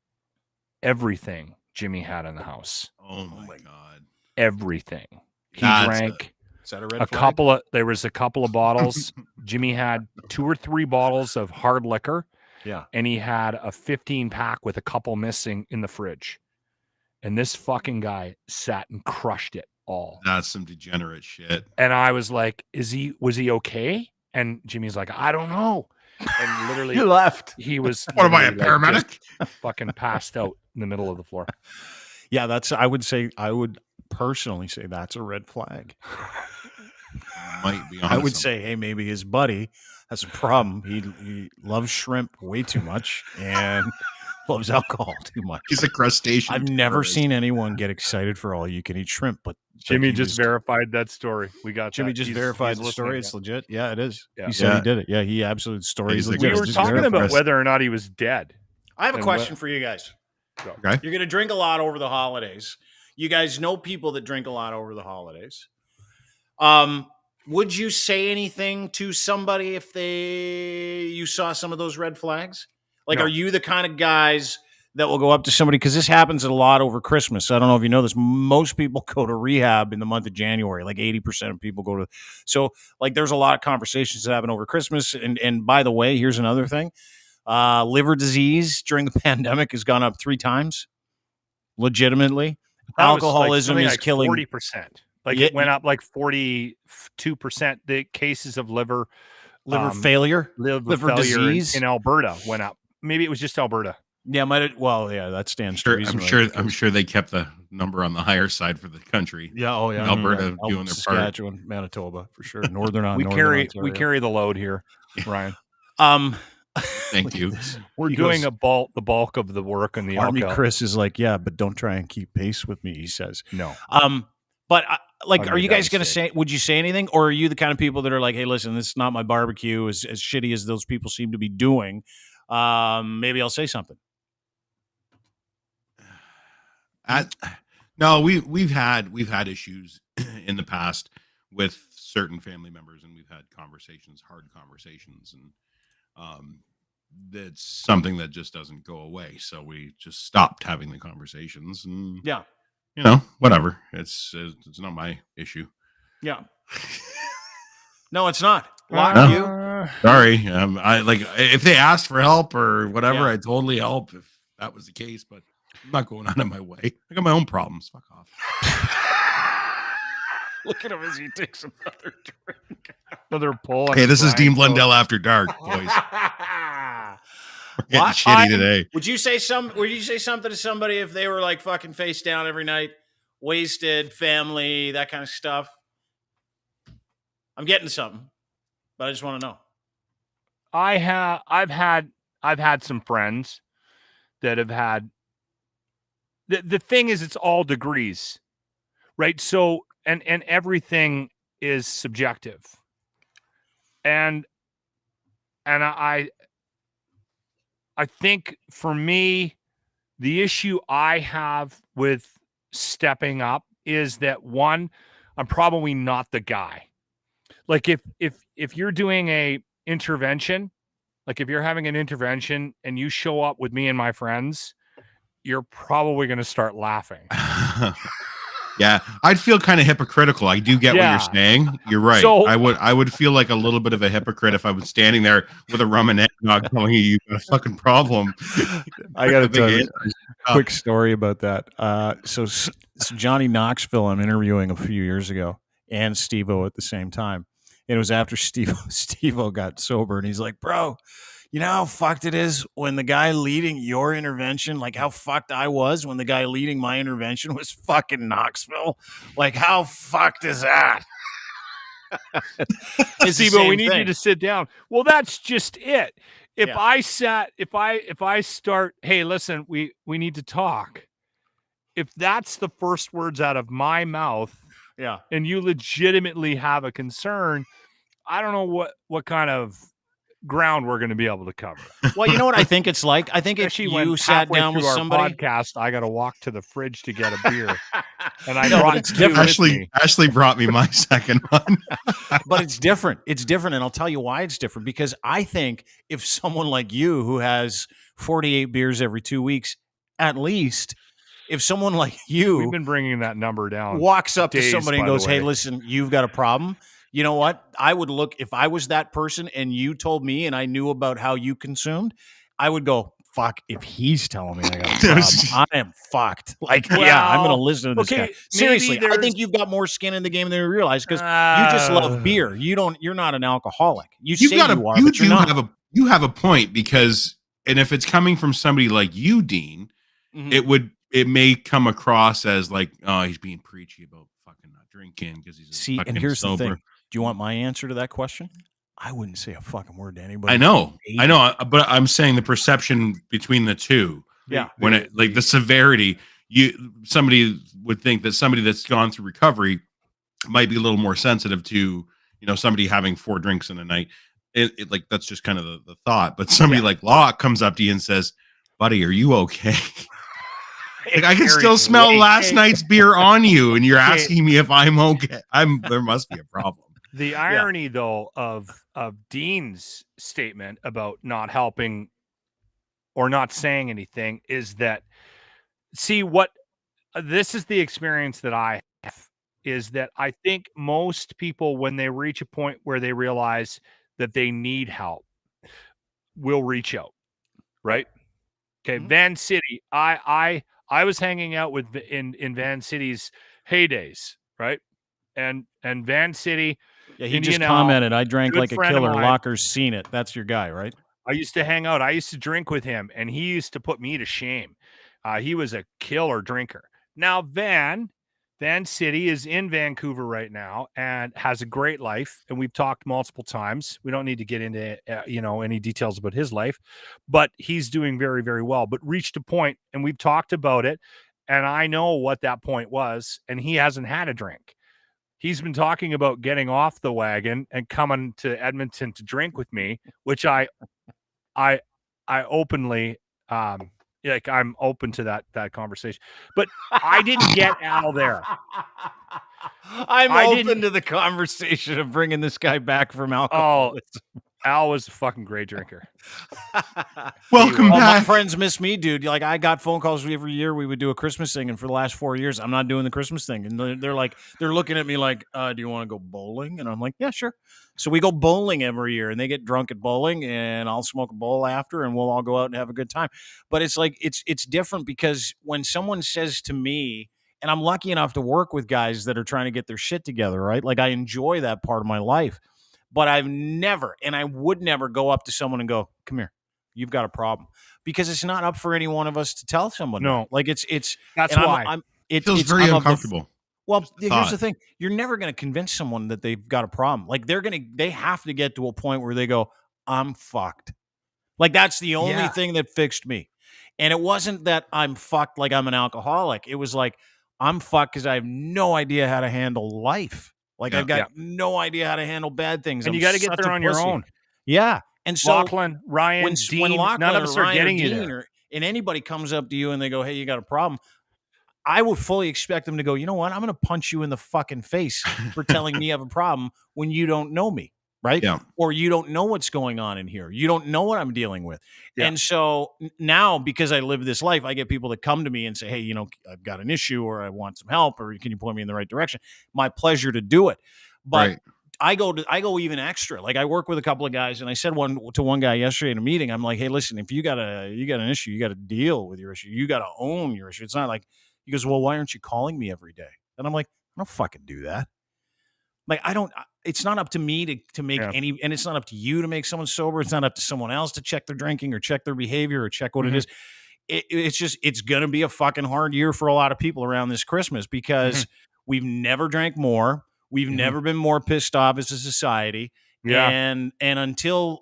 everything Jimmy had in the house.
Oh my God.
Everything. He drank there was a couple of bottles. Jimmy had 2 or 3 bottles of hard liquor.
Yeah.
And he had a 15 pack with a couple missing in the fridge. And this fucking guy sat and crushed it all.
That's some degenerate shit.
And I was like, was he okay? And Jimmy's like, I don't know. And literally
he left.
He was
what am I, a paramedic?
Fucking passed out in the middle of the floor.
Yeah, I would personally say that's a red flag.
Might be.
I would say, hey, maybe his buddy has a problem. He loves shrimp way too much, and loves alcohol too much.
He's a crustacean.
I've never seen anyone get excited for all you can eat shrimp, but
Jimmy just verified that story. We got
Jimmy
that.
just
He's
verified the story.
listening,
It's legit. Yeah, it is.
Yeah.
He said he did it. Yeah, he absolutely story is legit.
We
It's
were
just
talking about
verified.
whether or not he was dead.
I have a question for you guys.
Okay.
You're going to drink a lot over the holidays. You guys know people that drink a lot over the holidays. Would you say anything to somebody if you saw some of those red flags? Like,
No.
Are you the kind of guys that will go up to somebody? Because this happens a lot over Christmas. I don't know if you know this. Most people go to rehab in the month of January. Like 80% of people go to. So, like, there's a lot of conversations that happen over Christmas. And by the way, here's another thing. Liver disease during the pandemic has gone up 3 times. Legitimately. Alcoholism is killing
40%. Like it went up like 42%. The cases of liver
failure,
liver
disease
in Alberta went up. Maybe it was just Alberta.
Yeah, that stands to reason.
I'm sure they kept the number on the higher side for the country.
Yeah,
Alberta doing their part.
Saskatchewan, Manitoba for sure. Northern
we carry the load here, Ryan.
Thank you.
We're doing the bulk of the work in the
Army. Chris is like, yeah, but don't try and keep pace with me. He says
no.
But are you guys going to say? Would you say anything, or are you the kind of people that are like, hey, listen, this is not my barbecue. As shitty as those people seem to be doing, maybe I'll say something.
No, we've had issues in the past with certain family members, and we've had hard conversations, and that's something that just doesn't go away. So we just stopped having the conversations, and whatever. It's not my issue.
Yeah. No, it's not.
No. Sorry. I like if they asked for help or whatever, I'd totally help if that was the case, but I'm not going out of my way. I got my own problems. Fuck off.
Look at him as he takes another drink.
Another pull.
Hey, this is Dean Blundell After Dark, boys. We're getting shitty today.
Would you say something to somebody if they were like fucking face down every night, wasted, family, that kind of stuff? I'm getting something, but I just want to know.
I've had some friends that have had. The thing is, it's all degrees, right? So and everything is subjective, and I think for me, the issue I have with stepping up is that one, I'm probably not the guy. Like if you're doing a intervention, like if you're having an intervention and you show up with me and my friends, you're probably going to start laughing.
Yeah, I'd feel kind of hypocritical. I do get what you're saying. You're right.
So,
I would feel like a little bit of a hypocrite if I was standing there with a rum and eggnog telling you've got a fucking problem.
I got to tell you a quick story about that. So Johnny Knoxville I'm interviewing a few years ago, and Steve-O at the same time. And it was after Steve-O got sober, and he's like, bro, you know how fucked it is when the guy leading your intervention, like how fucked I was when the guy leading my intervention was fucking Knoxville? Like, how fucked is that?
Steve-O, we need you to sit down. Well, that's just it. If I start, hey, listen, we need to talk. If that's the first words out of my mouth, and you legitimately have a concern, I don't know what kind of ground we're going to be able to cover.
Well, you know what I think it's like? I think if you sat down with somebody,
podcast, I got to walk to the fridge to get a beer, and I
brought
two with me.
Ashley brought me my second one,
but it's different. It's different, and I'll tell you why it's different. Because I think if someone like you, who has 48 beers every 2 weeks, at least, if someone like you,
we've been bringing that number down,
walks up to somebody and goes, "Hey, listen, you've got a problem." You know what? I would look, if I was that person and you told me and I knew about how you consumed, I would go, fuck, if he's telling me I got a problem, I am fucked. Like, I'm going to listen to this guy. Seriously, I think you've got more skin in the game than you realize, because you just love beer. You're not an alcoholic. You
have a point, because, and if it's coming from somebody like you, Dean, it may come across as like, oh, he's being preachy about fucking not drinking because he's fucking
and here's
sober.
The thing. Do you want my answer to that question? I wouldn't say a fucking word to anybody.
I know, but I'm saying the perception between the two. When it like the severity, somebody would think that somebody that's gone through recovery might be a little more sensitive to, somebody having 4 drinks in a night. It like, that's just kind of the thought. But somebody like Locke comes up to you and says, buddy, are you okay? Like, I can still smell last night's beer on you, and you're asking me if I'm okay. There must be a problem.
The irony, though, of Dean's statement about not helping or not saying anything is that, this is the experience that I have, is that I think most people, when they reach a point where they realize that they need help, will reach out, right? Okay, Van City. I was hanging out with in Van City's heydays, right? And Van City.
Yeah, he just commented, I drank like a killer. Locker's seen it. That's your guy, right?
I used to hang out. I used to drink with him, and he used to put me to shame. He was a killer drinker. Now, Van City is in Vancouver right now and has a great life. And we've talked multiple times. We don't need to get into, any details about his life, but he's doing very, very well, but reached a point, and we've talked about it. And I know what that point was, and he hasn't had a drink. He's been talking about getting off the wagon and coming to Edmonton to drink with me, which I openly, I'm open to that conversation, but I didn't get Al there.
I'm open to the conversation of bringing this guy back from alcohol.
Oh, Al was a fucking great drinker.
Welcome back.
My friends miss me, dude. Like, I got phone calls every year. We would do a Christmas thing, and for the last 4 years, I'm not doing the Christmas thing. And they're looking at me like, do you want to go bowling? And I'm like, yeah, sure. So we go bowling every year, and they get drunk at bowling, and I'll smoke a bowl after, and we'll all go out and have a good time. But it's like, it's different, because when someone says to me, and I'm lucky enough to work with guys that are trying to get their shit together, right? Like, I enjoy that part of my life. But I've never, and I would never go up to someone and go, come here, you've got a problem. Because it's not up for any one of us to tell someone.
No.
Like, that's
why. It feels very uncomfortable.
Here's the thing. You're never going to convince someone that they've got a problem. Like, they have to get to a point where they go, I'm fucked. Like, that's the only thing that fixed me. And it wasn't that I'm fucked like I'm an alcoholic. It was like, I'm fucked because I have no idea how to handle life. Like, I've got no idea how to handle bad things.
And you got to get there on your own.
Yeah. And so
Lachlan, Ryan, Dean, none of us are getting you there.
And anybody comes up to you and they go, hey, you got a problem. I would fully expect them to go, you know what? I'm going to punch you in the fucking face for telling me you have a problem when you don't know me. Right?
Yeah.
Or you don't know what's going on in here. You don't know what I'm dealing with. Yeah. And so now, because I live this life, I get people that come to me and say, hey, I've got an issue, or I want some help, or can you point me in the right direction? My pleasure to do it. But I go even extra. Like, I work with a couple of guys, and I said to one guy yesterday in a meeting, I'm like, hey, listen, if you got an issue, you got to deal with your issue. You got to own your issue. It's not like, he goes, well, why aren't you calling me every day? And I'm like, I don't fucking do that. Like, it's not up to me to make any, and it's not up to you to make someone sober. It's not up to someone else to check their drinking or check their behavior or check what it is. It's going to be a fucking hard year for a lot of people around this Christmas, because we've never drank more. We've never been more pissed off as a society. Yeah. And until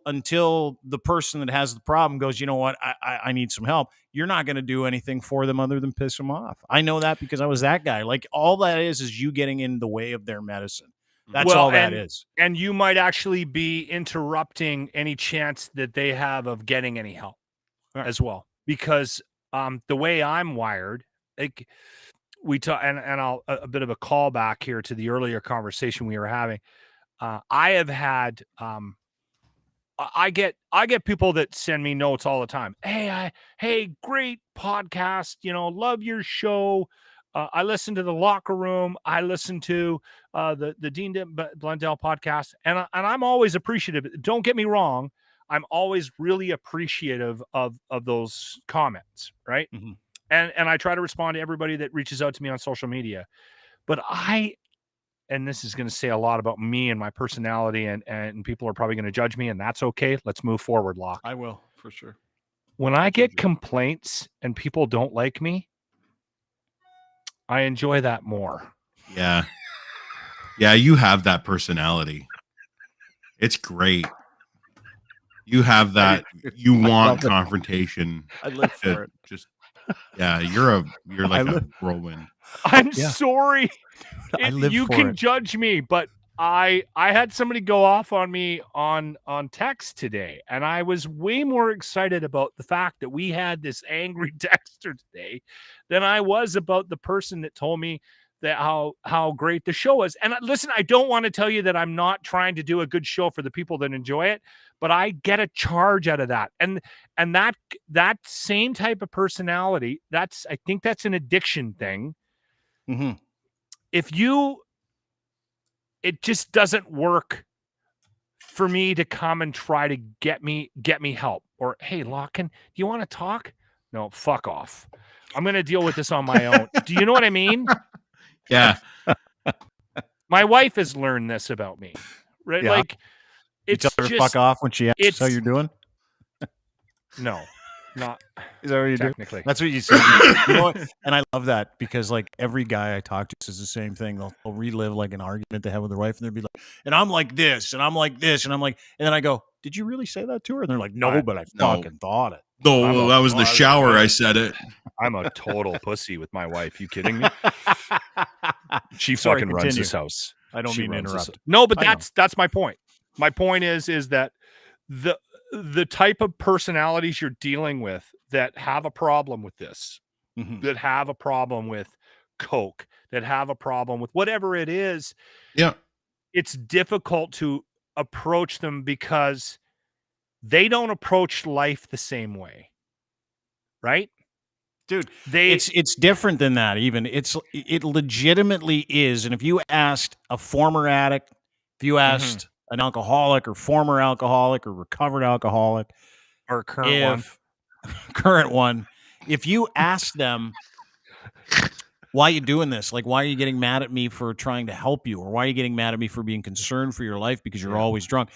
the person that has the problem goes, you know what, I need some help, you're not going to do anything for them other than piss them off. I know that because I was that guy. Like, all that is you getting in the way of their medicine. That's all that is.
And you might actually be interrupting any chance that they have of getting any help as well. Because the way I'm wired, like, we talk, and I'll a bit of a callback here to the earlier conversation we were having. I have had I get people that send me notes all the time. Hey, great podcast. Love your show. I listen to the Locker Room. I listen to the Dean Blundell podcast, and I'm always appreciative. Don't get me wrong. I'm always really appreciative of those comments, right? Mm-hmm. And I try to respond to everybody that reaches out to me on social media. But and this is going to say a lot about me and my personality, and people are probably going to judge me, and that's okay. Let's move forward, Locke.
I will, for sure.
When I get complaints and people don't like me, I enjoy that more.
Yeah. Yeah, you have that personality. It's great. You have that. You want confrontation.
I live for it.
Just you're like a whirlwind.
I'm sorry.
I live
you
for
can
it.
judge me, but I had somebody go off on me on text today, and I was way more excited about the fact that we had this angry texter today than I was about the person that told me that how great the show is. And listen, I don't want to tell you that I'm not trying to do a good show for the people that enjoy it, but I get a charge out of that. And that same type of personality, I think that's an addiction thing.
Mm-hmm.
It just doesn't work for me to come and try to get me help, or, hey, Lachlan, do you want to talk? No, fuck off. I'm going to deal with this on my own. Do you know what I mean?
Yeah.
My wife has learned this about me, right?
Yeah.
Like, it's
you tell her
just,
fuck off when she asks how you're doing.
No, not.
Is that what you
technically
do? That's what you said. You know what? And I love that, because like every guy I talk to says the same thing. They'll relive like an argument they had with their wife, and they'll be like, and I'm like this, and I'm like this, and I'm like, and then I go, did you really say that to her? And they're like, no, but I fucking thought it.
No, that was in the shower. I said it.
I'm a total pussy with my wife. You kidding me? She fucking runs this house.
I don't mean to interrupt.
No, but that's my point. My point is that the type of personalities you're dealing with that have a problem with this, that have a problem with Coke, that have a problem with whatever it is, it's difficult to approach them because they don't approach life the same way, right?
Dude, it's different than that. Even it legitimately is. And if you asked a former addict, if you asked an alcoholic or former alcoholic or recovered alcoholic
or a current
one, if you ask them, why are you doing this? Like, why are you getting mad at me for trying to help you? Or why are you getting mad at me for being concerned for your life because you're always drunk?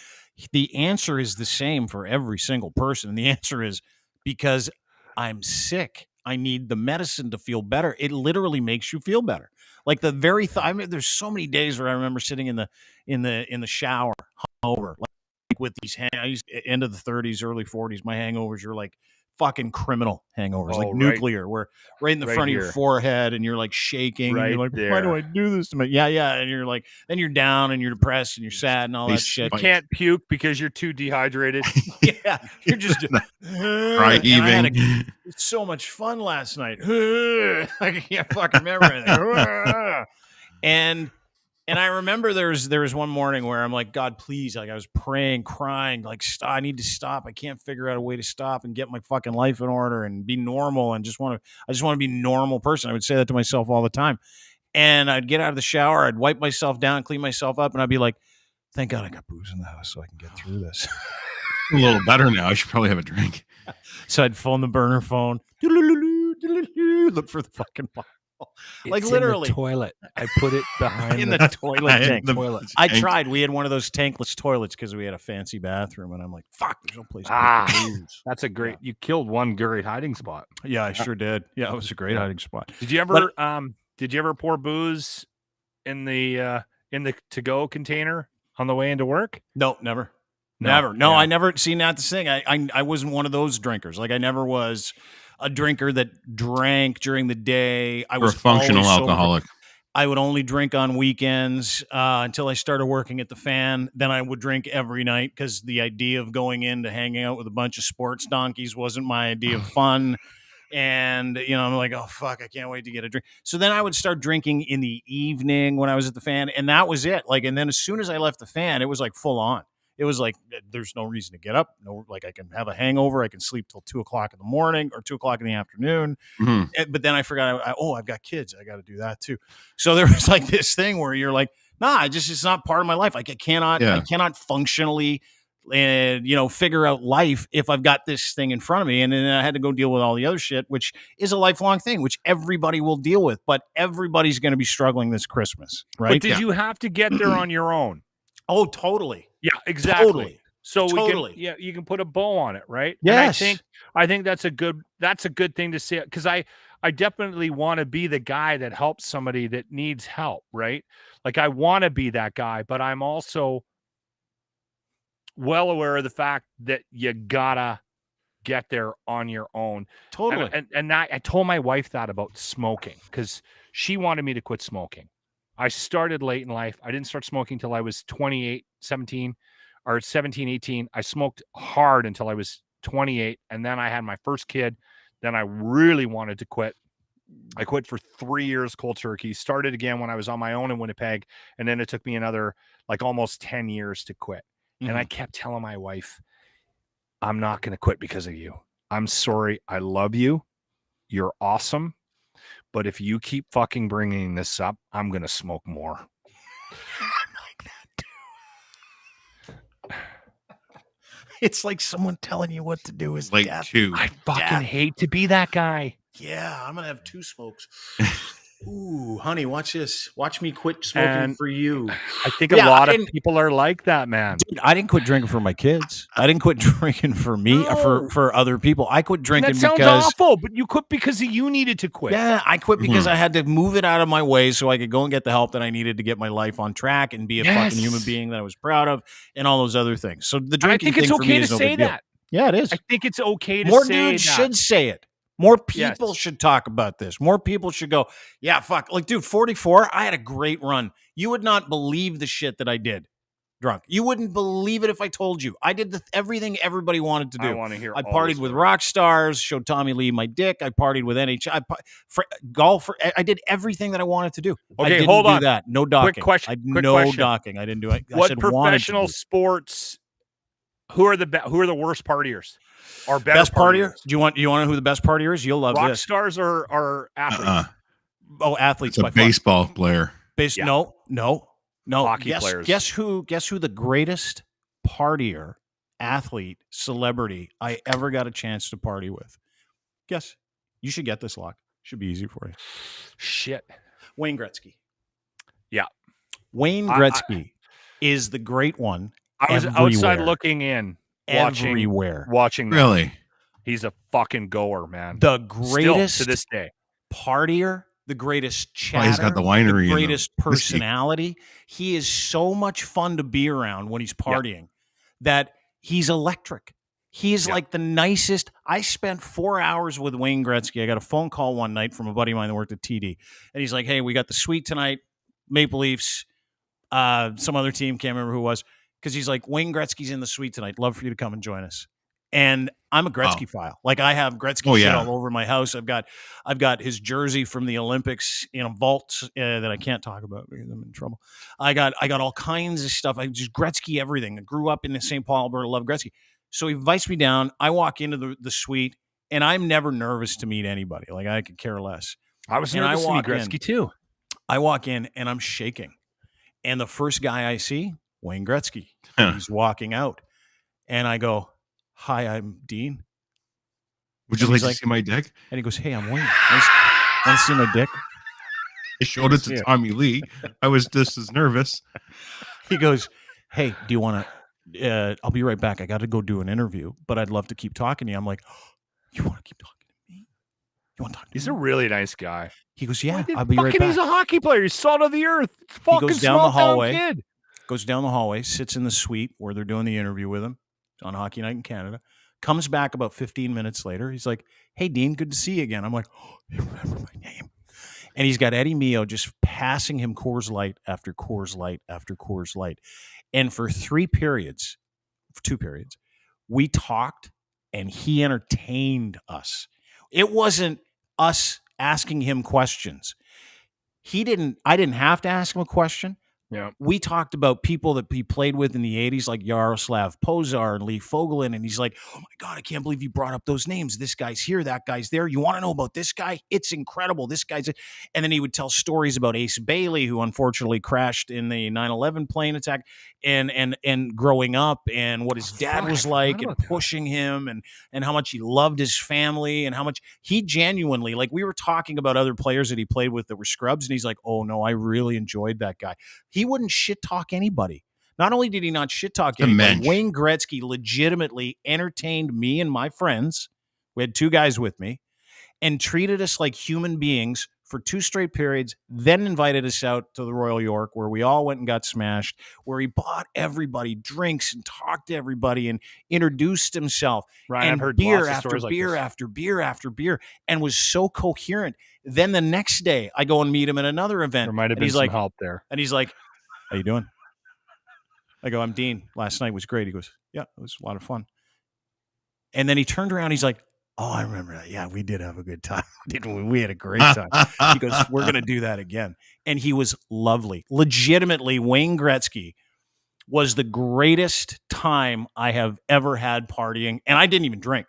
The answer is the same for every single person. And the answer is because I'm sick. I need the medicine to feel better. It literally makes you feel better. Like the very I mean, there's so many days where I remember sitting in the shower, hungover, like with these end of the 30s, early 40s. My hangovers are like fucking criminal hangovers, like nuclear, where right in the front of your forehead, and you're like shaking, and you're like, why do I do this to me? Yeah, and you're like, then you're down and you're depressed and you're sad and all that shit.
You can't puke because you're too dehydrated.
Yeah, you're just
right. Even
it's so much fun last night. I can't fucking remember anything. And I remember there was one morning where I'm like, God, please, like I was praying, crying, like I need to stop. I can't figure out a way to stop and get my fucking life in order and be normal, and I just want to be a normal person. I would say that to myself all the time. And I'd get out of the shower, I'd wipe myself down, clean myself up, and I'd be like, thank God I got booze in the house so I can get through this.
A little better now. I should probably have a drink.
So I'd phone the burner phone, look for the fucking bottle. Like
it's
literally
in the toilet. I put it behind
in the toilet tank. I tried. We had one of those tankless toilets because we had a fancy bathroom, and I'm like, fuck, there's no place to use.
That's a great. You killed one great hiding spot.
Yeah, I sure did. Yeah, it was a great hiding spot.
Did you ever pour booze in the to-go container on the way into work?
No, never. Never. No, I never seen that this thing. I wasn't one of those drinkers. Like I never was a drinker that drank during the day. I was
a functional alcoholic.
I would only drink on weekends until I started working at the Fan. Then I would drink every night because the idea of going in to hanging out with a bunch of sports donkeys wasn't my idea of fun. And, I'm like, oh, fuck, I can't wait to get a drink. So then I would start drinking in the evening when I was at the Fan. And that was it. Like, and then as soon as I left the Fan, it was like full on. It was like, there's no reason to get up. No, like I can have a hangover. I can sleep till 2:00 in the morning or 2:00 in the afternoon. But then I forgot, I've got kids. I got to do that too. So there was like this thing where you're like, nah, it's not part of my life. Like I cannot functionally, figure out life if I've got this thing in front of me. And then I had to go deal with all the other shit, which is a lifelong thing, which everybody will deal with, but everybody's going to be struggling this Christmas. Right.
But did you have to get there on your own?
Oh, totally.
Yeah, exactly.
Totally.
So you can put a bow on it, right?
Yes.
And I think that's a good thing to say, because I definitely want to be the guy that helps somebody that needs help, right? Like I want to be that guy, but I'm also well aware of the fact that you gotta get there on your own.
Totally.
And I told my wife that about smoking because she wanted me to quit smoking. I started late in life. I didn't start smoking till I was 17, 18. I smoked hard until I was 28. And then I had my first kid. Then I really wanted to quit. I quit for 3 years cold turkey, started again when I was on my own in Winnipeg. And then it took me another like almost 10 years to quit. Mm-hmm. And I kept telling my wife, I'm not going to quit because of you. I'm sorry. I love you. You're awesome. But if you keep fucking bringing this up, I'm going to smoke more.
I'm like that too. It's like someone telling you what to do is
like
death.
I fucking hate to be that guy.
Yeah, I'm going to have 2 smokes. Ooh, honey, watch this. Watch me quit smoking for you.
I think a lot of people are like that, man.
Dude, I didn't quit drinking for my kids. I didn't quit drinking for me, for other people. I quit drinking
that sounds
because
awful, but you quit because you needed to quit.
Yeah, I quit because I had to move it out of my way so I could go and get the help that I needed to get my life on track and be a fucking human being that I was proud of and all those other things. So the drinking thing for me is no big deal. Yeah, it is.
I think it's okay to
More
say
dudes
that.
should say it. More people should talk about this. More people should go, yeah, fuck. Like, dude, 44, I had a great run. You would not believe the shit that I did drunk. You wouldn't believe it if I told you. I did everything everybody wanted to do.
I want to hear
I partied with rock stars, showed Tommy Lee my dick. I partied with NHL. Golf. I did everything that I wanted to do.
Okay,
I didn't
hold on.
do that. No docking.
Quick question.
Docking. I didn't do it.
What professional sports, who are the worst partiers? Or
best partier? Do you want to know who the best partier is? You'll love
rock
this.
Stars are athletes.
Athletes.
It's a baseball player.
No.
Hockey players.
Guess who the greatest partier, athlete, celebrity I ever got a chance to party with? Guess. You should get this, Locke. Should be easy for you.
Shit.
Wayne Gretzky.
Yeah.
Wayne Gretzky is the great one.
I was outside looking in. Watching that.
Really?
He's a fucking goer, man.
The greatest
still, to this day.
Partier, the greatest chatter,
he's got the winery,
the greatest personality. He is so much fun to be around when he's partying that he's electric. He is like the nicest. I spent 4 hours with Wayne Gretzky. I got a phone call one night from a buddy of mine that worked at TD. And he's like, hey, we got the suite tonight, Maple Leafs, some other team, can't remember who it was. Because he's like, Wayne Gretzky's in the suite tonight. Love for you to come and join us. And I'm a Gretzky file. Like I have Gretzky shit all over my house. I've got his jersey from the Olympics in a vault that I can't talk about because I'm in trouble. I got all kinds of stuff. I just Gretzky everything. I grew up in the St. Paul, Alberta. Love Gretzky. So he invites me down. I walk into the suite, and I'm never nervous to meet anybody. Like I could care less.
I was nervous to meet Gretzky too.
I walk in and I'm shaking, and the first guy I see, Wayne Gretzky. He's walking out, and I go, "Hi, I'm Dean.
Would you like to see my dick?"
And he goes, "Hey, I'm Wayne. Want to see my dick?"
I showed it to Tommy Lee. I was just as nervous.
He goes, "Hey, do you want to? I'll be right back. I got to go do an interview, but I'd love to keep talking to you." I'm like, "You want to keep talking to me? You want to talk to me?"
He's a really nice guy.
He goes, "Yeah, I'll be right back."
He's a hockey player. He's salt of the earth.
He goes down the hallway. Kid. Goes down the hallway, sits in the suite where they're doing the interview with him on Hockey Night in Canada, comes back about 15 minutes later. He's like, "Hey, Dean, good to see you again." I'm like, "Oh, you remember my name?" And he's got Eddie Mio just passing him Coors Light after Coors Light after Coors Light. And for 2 periods, we talked and he entertained us. It wasn't us asking him questions. I didn't have to ask him a question.
Yeah.
We talked about people that he played with in the 80s, like Yaroslav Pozar and Lee Fogelin. And he's like, "Oh my God, I can't believe you brought up those names. This guy's here, that guy's there. You want to know about this guy? It's incredible. This guy's..." And then he would tell stories about Ace Bailey, who unfortunately crashed in the 9/11 plane attack, and growing up and what his dad was like and pushing him and how much he loved his family and how much he genuinely, like we were talking about other players that he played with that were scrubs. And he's like, "Oh no, I really enjoyed that guy." He wouldn't shit talk anybody. Not only did he not shit talk anybody, Wayne Gretzky legitimately entertained me and my friends. We had 2 guys with me and treated us like human beings for 2 straight periods, then invited us out to the Royal York where we all went and got smashed, where he bought everybody drinks and talked to everybody and introduced himself.
Ryan,
and
I've heard
beer
lots of
after
stories like
beer
this.
after beer after beer, and was so coherent. Then the next day, I go and meet him at another event.
There might have
and
been
he's
some
like,
help there.
And he's like, how you doing? I go, I'm Dean. Last night was great. He goes, yeah, it was a lot of fun. And then he turned around. He's like, oh, I remember that. Yeah, we did have a good time. We had a great time. He goes, we're going to do that again. And he was lovely. Legitimately, Wayne Gretzky was the greatest time I have ever had partying. And I didn't even drink.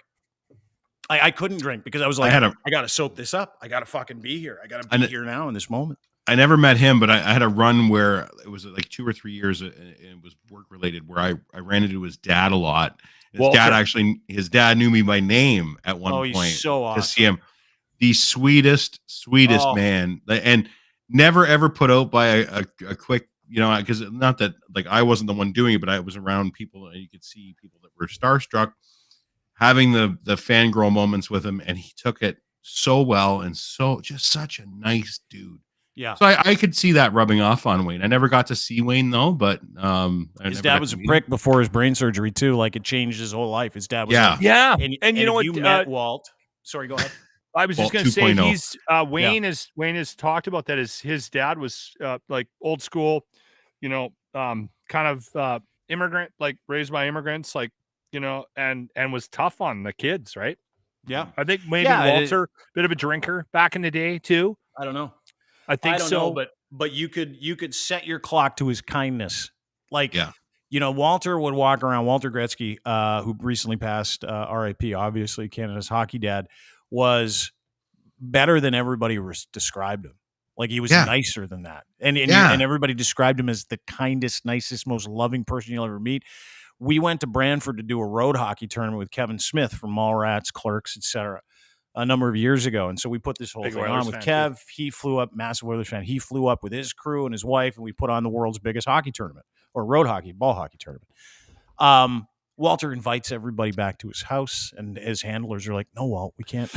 I couldn't drink because I was like, I got to soak this up. I got to fucking be here. I got to be here now in this moment.
I never met him, but I had a run where it was like 2 or 3 years, and it was work related, where I ran into his dad a lot. His dad knew me by name at one point.
He's so awesome.
To see him, the sweetest man, and never ever put out by a quick, because not that like I wasn't the one doing it, but I was around people, and you could see people that were starstruck, having the fangirl moments with him, and he took it so well, and so just such a nice dude.
Yeah.
So I could see that rubbing off on Wayne. I never got to see Wayne though, but
his dad was a prick before his brain surgery too. Like it changed his whole life. His dad was
and you know what?
You met Walt. Sorry, go ahead.
I was just going to say he's Wayne has talked about that. His dad was like old school, kind of immigrant, like raised by immigrants, like and was tough on the kids, right?
Yeah,
I think maybe Walter, a bit of a drinker back in the day too.
I don't know.
I think
so, but you could set your clock to his kindness. Like, Walter would walk around. Walter Gretzky, who recently passed, R.I.P. Obviously, Canada's hockey dad, was better than everybody described him. Like he was nicer than that, and everybody described him as the kindest, nicest, most loving person you'll ever meet. We went to Brantford to do a road hockey tournament with Kevin Smith from Mallrats, Clerks, etc. a number of years ago. And so we put this whole thing on with Kev. He flew up, massive Oilers fan. He flew up with his crew and his wife, and we put on the world's biggest hockey tournament, or road hockey, ball hockey tournament. Walter invites everybody back to his house, and his handlers are like, no, Walt, we can't.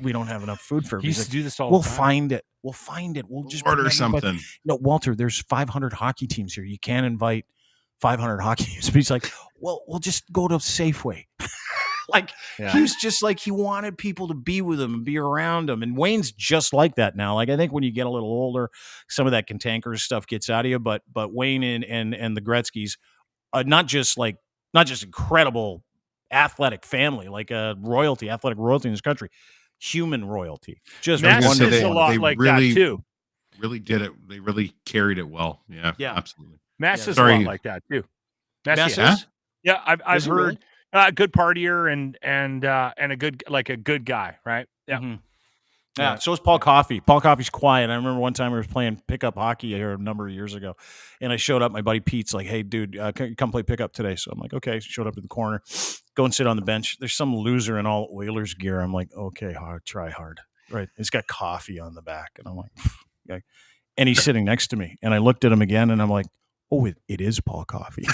we don't have enough food for everybody.
He used to do this all
the time.
We'll
find it. We'll just
order something.
Walter, there's 500 hockey teams here. You can't invite 500 hockey teams. But he's like, well, we'll just go to Safeway. He was just like, he wanted people to be with him and be around him. And Wayne's just like that now. Like, I think when you get a little older, some of that cantankerous stuff gets out of you. But Wayne and the Gretzkys, not just incredible athletic family, like athletic royalty in this country, human royalty. Just
wonderful. A lot like that too.
Really did it. They really carried it well. Yeah, absolutely.
Mass is a lot like that too. Yeah, I've heard. Really? Good partier and a good guy, right? Yeah.
Mm-hmm. Yeah. So is Paul Coffey. Paul Coffey's quiet. I remember one time we were playing pickup hockey here a number of years ago, and I showed up. My buddy Pete's like, "Hey, dude, come play pickup today." So I'm like, "Okay." Showed up at the corner, go and sit on the bench. There's some loser in all Oilers gear. I'm like, "Okay, try hard." Right? It's got coffee on the back, and I'm like, okay. And he's sitting next to me, and I looked at him again, and I'm like, "Oh, it is Paul Coffey."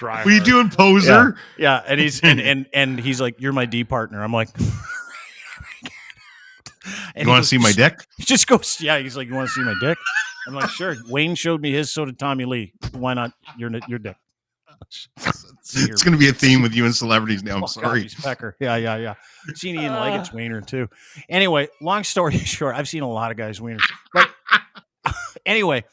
What are you doing, poser?
Yeah. And he's and he's like, "You're my D partner." I'm like,
you want to see my dick?
He just goes, yeah. He's like, "You want to see my dick?" I'm like, "Sure." Wayne showed me his, so did Tommy Lee. Why not your dick?
It's going to be a theme with you and celebrities now. I'm sorry.
Pecker. Yeah. I've seen Ian Leggett's wiener too. Anyway, long story short, I've seen a lot of guys' wieners. But anyway.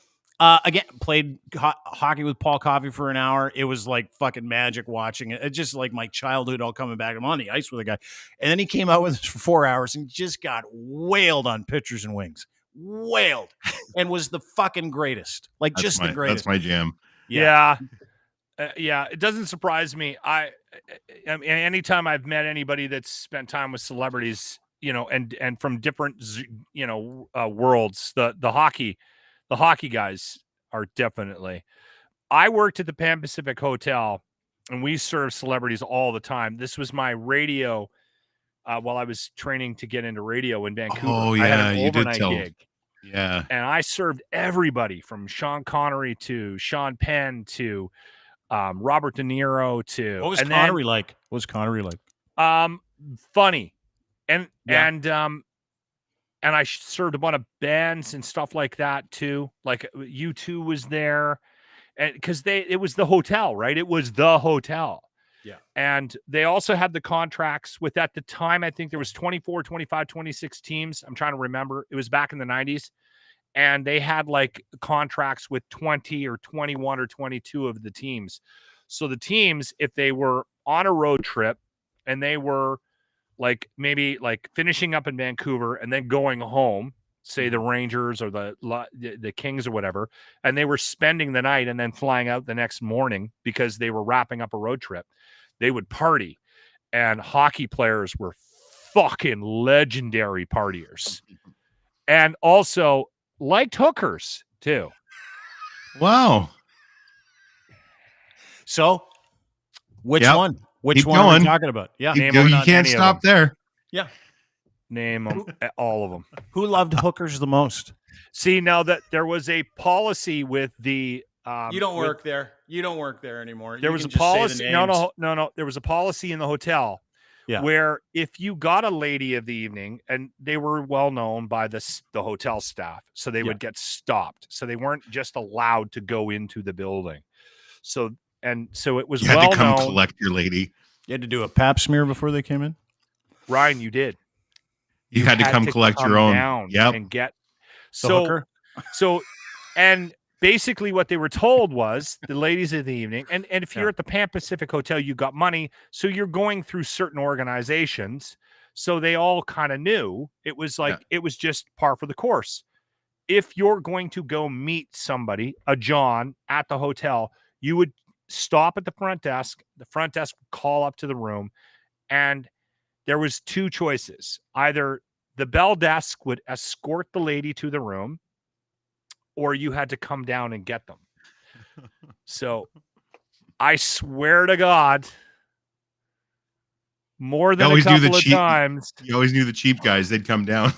Again, played hockey with Paul Coffey for an hour. It was like fucking magic watching it. It's just like my childhood all coming back. I'm on the ice with a guy. And then he came out with us for 4 hours and just got whaled on pitchers and wings. Whaled. And was the fucking greatest. Like, the greatest.
That's my jam.
Yeah. It doesn't surprise me. I mean, anytime I've met anybody that's spent time with celebrities, and from different, worlds, the hockey guys are definitely. I worked at the Pan Pacific Hotel, and we served celebrities all the time. This was my radio while I was training to get into radio in Vancouver.
Oh, yeah,
I had an
you
overnight
did tell.
gig.
Yeah.
And I served everybody from Sean Connery to Sean Penn to Robert De Niro to...
What was Connery like?
Funny. and I served a bunch of bands and stuff like that too. Like U2 was there, and because it was the hotel, right? It was the hotel.
Yeah.
And they also had the contracts with, at the time, I think there was 24, 25, 26 teams. I'm trying to remember. It was back in the 90s. And they had like contracts with 20 or 21 or 22 of the teams. So the teams, if they were on a road trip and they were like maybe like finishing up in Vancouver and then going home, say the Rangers or the Kings or whatever, and they were spending the night and then flying out the next morning because they were wrapping up a road trip, they would party. And hockey players were fucking legendary partiers. And also liked hookers too.
Wow.
So which one? Which
Keep
one are we
going.
talking about? Yeah.
You can't stop there.
Yeah.
Name them, all of them.
Who loved hookers the most?
See, now that there was a policy with the
you don't work there. You don't work there anymore.
There was a policy. No. There was a policy in the hotel where if you got a lady of the evening, and they were well known by the hotel staff, so they would get stopped. So they weren't just allowed to go into the building. So it was
you had to come
known.
Collect your lady.
You had to do a pap smear before they came in.
Ryan, you did.
You had to come collect your own. Yep.
And get
hooker.
And basically what they were told was the ladies of the evening, and if you're at the Pan Pacific Hotel, you got money, so you're going through certain organizations, so they all kind of knew it was like it was just par for the course. If you're going to go meet somebody, a John at the hotel, you would stop at the front desk. The front desk would call up to the room, and there was two choices. Either the bell desk would escort the lady to the room, or you had to come down and get them. So I swear to God, more than a couple of times.
You always knew the cheap guys. They'd come down.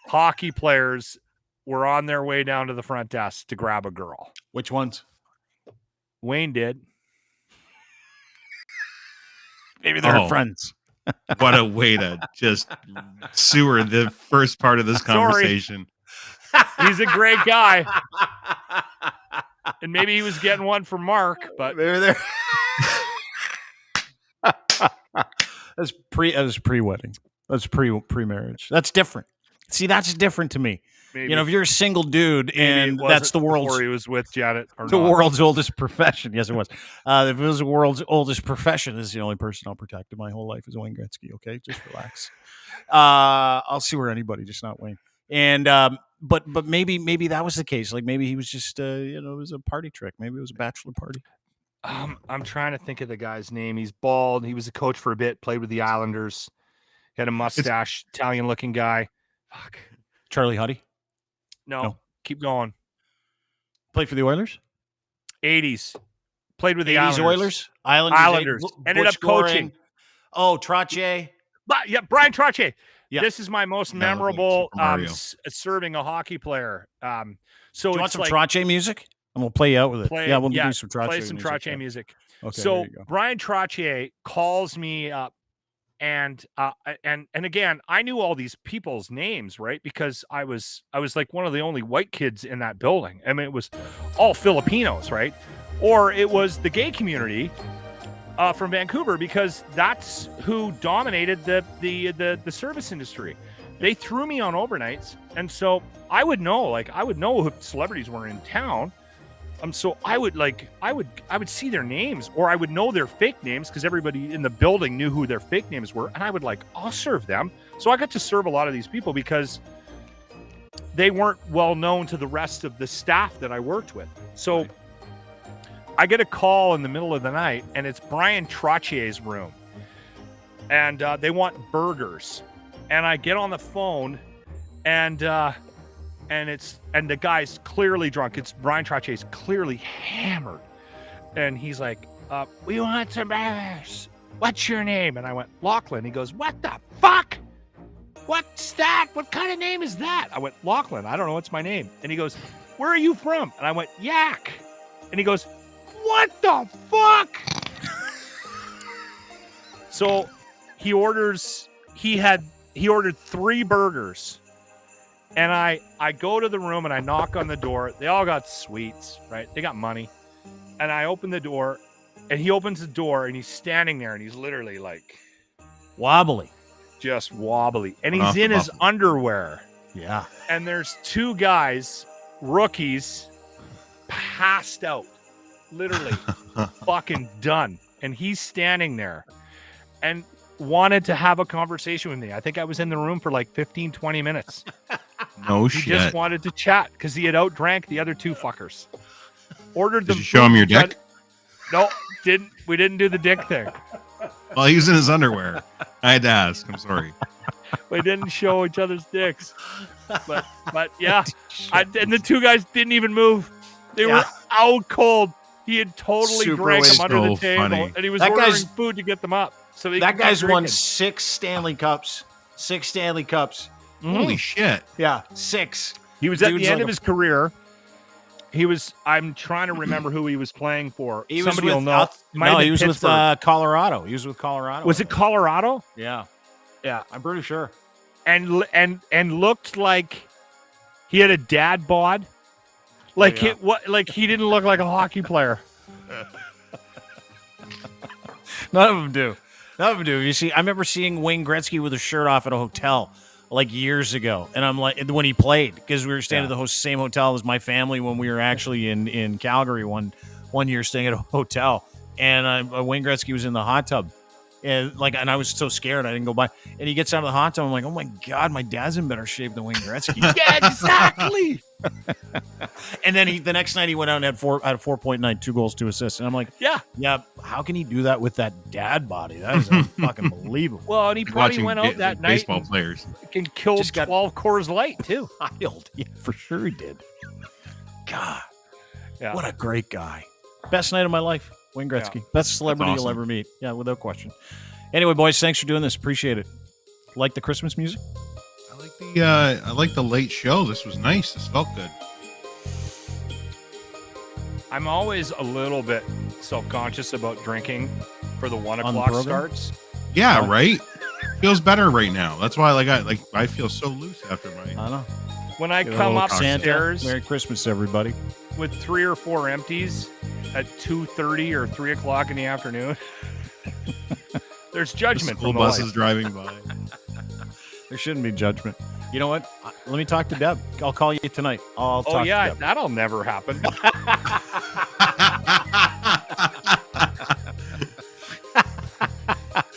Hockey players were on their way down to the front desk to grab a girl.
Which ones?
Wayne did.
Maybe they're friends.
What a way to just sewer the first part of this conversation.
He's a great guy. And maybe he was getting one for Mark, but
maybe they're That's pre-wedding. That's pre-marriage. That's different. See, that's different to me. Maybe. If you're a single dude and that's the world's
before he was with Janet or
the world's oldest profession. Yes, it was. If it was the world's oldest profession, this is the only person I'll protect in my whole life is Wayne Gretzky. Okay, just relax. I'll see where anybody, just not Wayne. And but maybe that was the case. Like maybe he was just it was a party trick. Maybe it was a bachelor party.
I'm trying to think of the guy's name. He's bald. He was a coach for a bit. Played with the Islanders. Had a mustache, Italian-looking guy. Fuck.
Charlie Huddy.
No, keep going.
Played for the Oilers?
80s. Played with the
80s
Islanders.
Islanders.
Ended up coaching.
Oh, Trottier.
Yeah, Brian Trottier.
Yeah.
This is my most memorable serving a hockey player. So
do you want some Trottier music? And we'll play you out with it. We'll do some Trottier music.
Play some Trottier music.
Okay,
so Brian Trottier calls me up. And again, I knew all these people's names, right? Because I was like one of the only white kids in that building. I mean, it was all Filipinos, right? Or it was the gay community from Vancouver, because that's who dominated the service industry. They threw me on overnights, and so I would know who celebrities were in town. So I would see their names, or I would know their fake names because everybody in the building knew who their fake names were, and I would I'll serve them. So I got to serve a lot of these people because they weren't well known to the rest of the staff that I worked with. So I get a call in the middle of the night, and it's Brian Trottier's room, and they want burgers, and I get on the phone, and the guy's clearly drunk. It's Brian Trottier's clearly hammered. And he's like, we want some burgers. What's your name? And I went, Lachlan. He goes, what the fuck? What's that? What kind of name is that? I went, Lachlan. I don't know. What's my name? And he goes, where are you from? And I went, Yak. And he goes, what the fuck? So he orders, he had he ordered 3 burgers. And I go to the room and I knock on the door. They all got sweets, right? They got money. And I open the door, and he opens the door, and he's standing there, and he's literally like
wobbly.
Just wobbly. And he's in his underwear.
Yeah.
And there's 2 guys, rookies, passed out. Literally fucking done. And he's standing there and wanted to have a conversation with me. I think I was in the room for like 15, 20 minutes.
No
he
shit.
He just wanted to chat because he had outdrank the other 2 fuckers. Ordered them.
Did you show him your dick?
No, didn't. We didn't do the dick thing.
Well, he was in his underwear. I had to ask. I'm sorry.
We didn't show each other's dicks. But yeah. And the 2 guys didn't even move. They were out cold. He had totally drank them under the table.
Funny.
And he was ordering food to get them up. So
that guy's won 6 Stanley Cups. 6 Stanley Cups.
Holy shit.
Yeah, 6.
He was at the end of his career. He was. I'm trying to remember who he was playing for. Somebody will know.
No, he was with Colorado. He was with Colorado.
Was it Colorado?
Yeah, I'm pretty sure.
And looked like he had a dad bod. Like like he didn't look like a hockey player.
None of them do. None of them do. You see, I remember seeing Wayne Gretzky with a shirt off at a hotel like years ago, and I'm like, when he played, because we were staying at the same hotel as my family when we were actually in Calgary one year staying at a hotel, and Wayne Gretzky was in the hot tub, and I was so scared I didn't go by, and he gets out of the hot tub. I'm like, oh my god, my dad's in better shape than Wayne Gretzky.
Yeah, exactly.
And then the next night he went out and had 4.9, 2 goals, 2 assists, and I'm like, yeah. How can he do that with that dad body? That is fucking believable.
Well, and he probably went out that night.
Baseball players
and killed 12 Coors Light too.
Wild. Yeah, for sure he did. God, what a great guy. Best night of my life, Wayne Gretzky.
Yeah.
Best celebrity you'll ever meet. Yeah, without question. Anyway, boys, thanks for doing this. Appreciate it. Like the Christmas music?
I like the late show. This was nice. This felt good.
I'm always a little bit self-conscious about drinking for the 1 o'clock starts.
Yeah, right. Feels better right now. That's why I feel so loose after my.
I know.
When I come upstairs,
Merry Christmas, everybody.
With 3 or 4 empties at 2:30 or 3 o'clock in the afternoon, there's judgment.
School buses driving by.
There shouldn't be judgment. You know what? Let me talk to Deb. I'll call you tonight. I'll talk to Deb.
That'll never happen.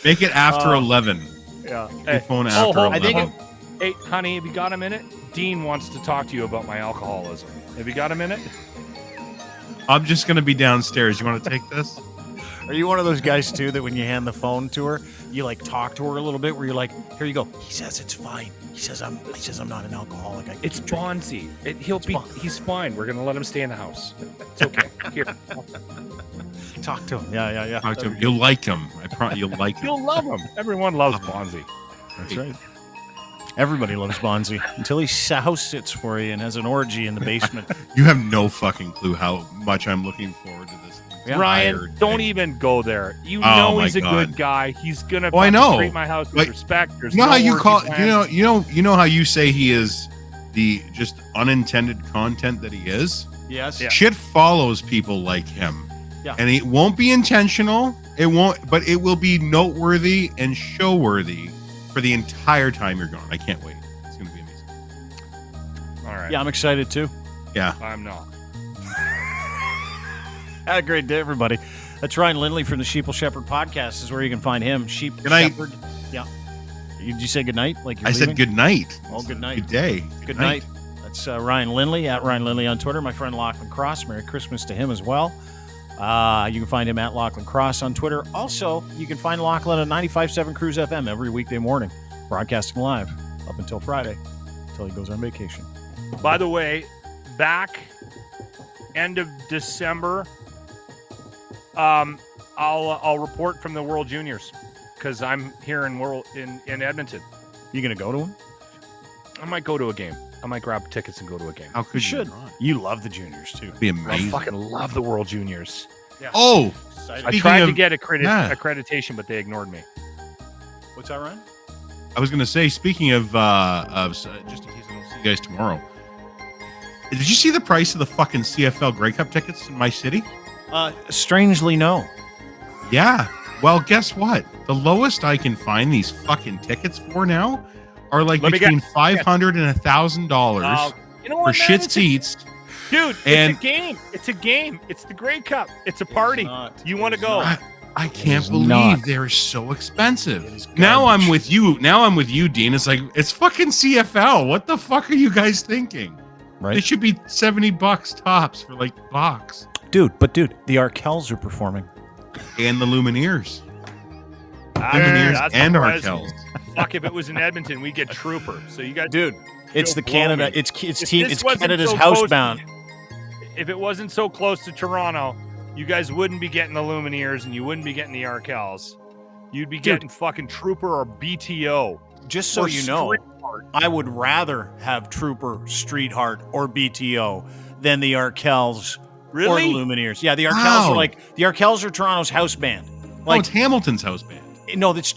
Make it after 11.
Yeah.
Your phone after 11.
Hey, honey, have you got a minute? Dean wants to talk to you about my alcoholism. Have you got a minute?
I'm just going to be downstairs. You want to take this?
Are you one of those guys, too, that when you hand the phone to her, you talk to her a little bit where you're like, here you go. He says it's fine. He says I'm not an alcoholic.
It's Bonzi. He's fine. We're going to let him stay in the house. It's okay. Here.
Talk to him. Yeah.
Talk to him. You'll like him. I promise you'll like him.
You'll love him. Everyone loves Bonzi.
That's right. Everybody loves Bonzi until he house sits for you and has an orgy in the basement.
You have no fucking clue how much I'm looking forward to this.
Ryan, don't even go there. You know he's a good guy. He's gonna treat my house with respect. There's
how you call you know how you say he is the just unintended content that he is?
Yes.
Yeah. Shit follows people like him.
Yeah.
And it won't be intentional. It won't, but it will be noteworthy and show worthy for the entire time you're gone. I can't wait. It's gonna be amazing.
All right.
Yeah, I'm excited too.
Yeah.
I'm not.
Have a great day, everybody. That's Ryan Lindley from the Sheeple Shepherd podcast. Is where you can find him. Sheep Shepherd. Yeah. Did you say good night?
I said good night.
Oh, good night.
Good day.
Good night. That's Ryan Lindley at Ryan Lindley on Twitter. My friend Lachlan Cross. Merry Christmas to him as well. You can find him at Lachlan Cross on Twitter. Also, you can find Lachlan at 95.7 Cruise FM every weekday morning, broadcasting live up until Friday, until he goes on vacation.
By the way, back end of December. I'll report from the World Juniors because I'm here in Edmonton.
You gonna go to them?
I might go to a game. I might grab tickets and go to a game.
How could you
should?
not?
You love the juniors too.
It'd be amazing.
I fucking love the World Juniors.
Yeah.
Oh,
I tried to get accreditation, but they ignored me.
What's that, Ryan?
I was going to say, speaking of just in case I don't see you guys tomorrow, did you see the price of the fucking CFL Grey Cup tickets in my city?
Strangely, no.
Yeah. Well, guess what? The lowest I can find these fucking tickets for now are like between $500 and $1,000
you know what,
for shit seats.
Dude, it's a game. It's a game. It's the Grey Cup. It's a party. You want to go?
I can't believe they're so expensive. Now I'm with you. Now I'm with you, Dean. It's like, it's fucking CFL. What the fuck are you guys thinking?
Right.
It should be $70 tops for like box.
Dude, the Arkells are performing.
And the Lumineers. Lumineers and Arkells.
Fuck, if it was in Edmonton, we'd get Trooper. So you guys,
dude, it's the Canada. It's Canada's
so
housebound.
If it wasn't so close to Toronto, you guys wouldn't be getting the Lumineers and you wouldn't be getting the Arkells. You'd be getting fucking Trooper or BTO.
Just so you know, I would rather have Trooper, Streetheart, or BTO than the Arkells or the Lumineers. Yeah, the Arkells are the Arkells are Toronto's house band.
Like, it's Hamilton's house band.
No, it's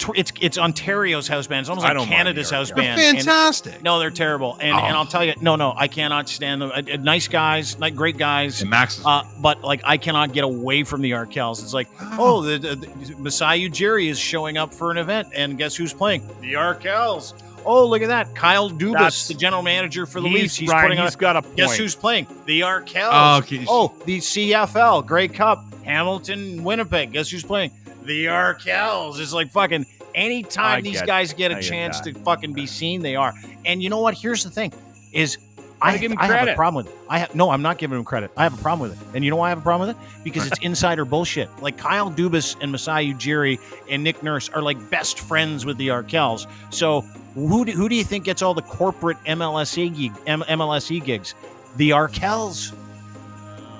Ontario's house band. It's almost like Canada's house band.
They're fantastic.
No, they're terrible. And I'll tell you, no, I cannot stand them. Nice guys, great guys.
And Max is
but like I cannot get away from the Arkells. It's like, the Masai Ujiri is showing up for an event, and guess who's playing? The Arkells. Oh, look at that. Kyle Dubas, the general manager for the Leafs. He's got a point. Guess who's playing? The Arkells. Oh, the CFL, Grey Cup, Hamilton, Winnipeg. Guess who's playing? The Arkells. It's like fucking anytime these guys get a chance to fucking be seen, they are. And you know what? Here's the thing: is I have a problem with it. I'm not giving him credit. I have a problem with it. And you know why I have a problem with it? Because it's insider bullshit. Like Kyle Dubas and Masai Ujiri and Nick Nurse are like best friends with the Arkells. So who do you think gets all the corporate MLSE gigs? The Arkells.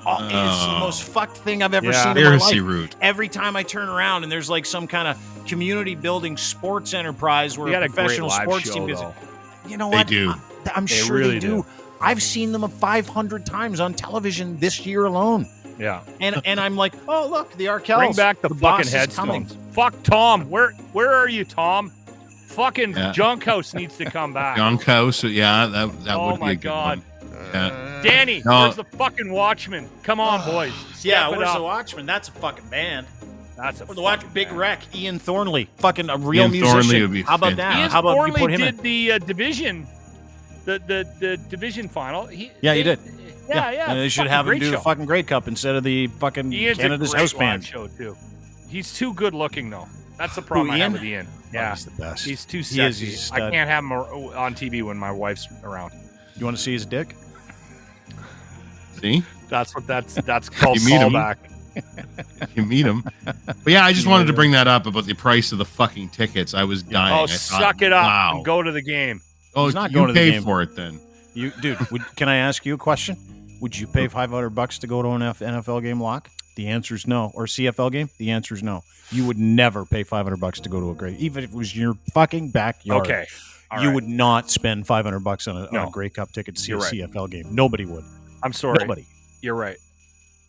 It's the most fucked thing I've ever seen in my life.
Route.
Every time I turn around and there's like some kind of community building sports enterprise where a professional sports team gets. You know what?
They do.
I'm sure they do. I've seen them 500 times on television this year alone.
Yeah.
And I'm like, oh look, the Arkells.
Bring back the fucking headstones. Fuck Tom. Where are you, Tom? Fucking Junkhouse needs to come back.
Junkhouse, yeah, that would be a good one.
Oh my God.
Yeah.
Danny, where's the fucking Watchman? Come on, boys.
Where's the Watchman? That's a fucking band.
That's a
the Big Wreck, Ian Thornley, fucking a real
Ian
musician.
Thornley would be
How about that?
Ian
How about
Thornley
you put him
did the division, the division final. He did. Yeah.
And they should have him do the fucking Grey Cup instead of the fucking Canada's house band
show too. He's too good looking though. That's the problem I have with Ian. Yeah,
he's the best.
He's too sexy. I can't have him on TV when my wife's around.
You want to see his dick?
See?
That's called callback.
You meet him. But yeah, I just wanted to bring that up about the price of the fucking tickets. I was dying.
Oh, suck it up and go to the game.
Oh,
he's not going to the game
for it then.
Can I ask you a question? Would you pay $500 to go to an NFL game, Lock? The answer is no. Or CFL game? The answer is no. You would never pay $500 to go to a Grey, even if it was your fucking backyard.
Okay.
You would not spend $500 on a Grey Cup ticket to see a CFL game. Nobody would.
I'm sorry.
Nobody.
You're right.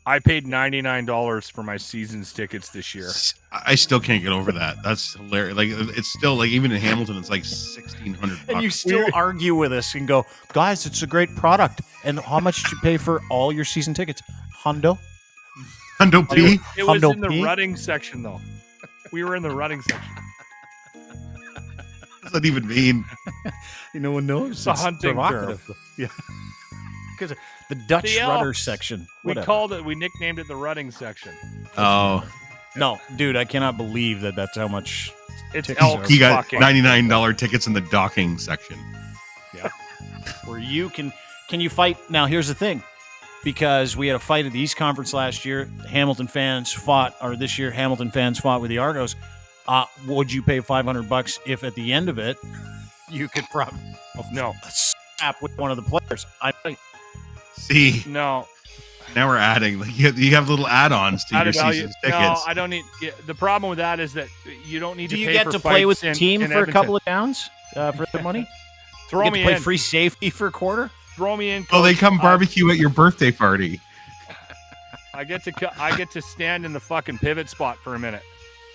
I paid $99 for my season's tickets this year.
I still can't get over that. That's hilarious. Like it's still like even in Hamilton, it's like $1,600.
And you still argue with us and go, guys, it's a great product. And how much did you pay for all your season tickets? Hundo
P.
It was in the running section though. We were in the running section.
What does that even mean?
No one knows.
It's a hunting term.
Yeah. Because the Dutch rudder section.
We nicknamed it the rutting section.
Oh.
No, dude, I cannot believe that's how much.
It's
he got $99 tickets in the docking section.
Yeah. Where you can you fight? Now, here's the thing. Because we had a fight at the East Conference last year. Hamilton fans fought, or this year, Hamilton fans fought with the Argos. Would you pay $500 if at the end of it, you could probably snap with one of the players?
See,
no.
Now we're adding. Like you have little add-ons to your season tickets.
No, I don't need. The problem with that is that you don't need to.
Do you
pay
get
for
to play with
the
team for a couple of downs for the money?
Throw me
play
in.
Free safety for a quarter.
Throw me in. Coach.
Oh, they come barbecue at your birthday party.
I get to stand in the fucking pivot spot for a minute.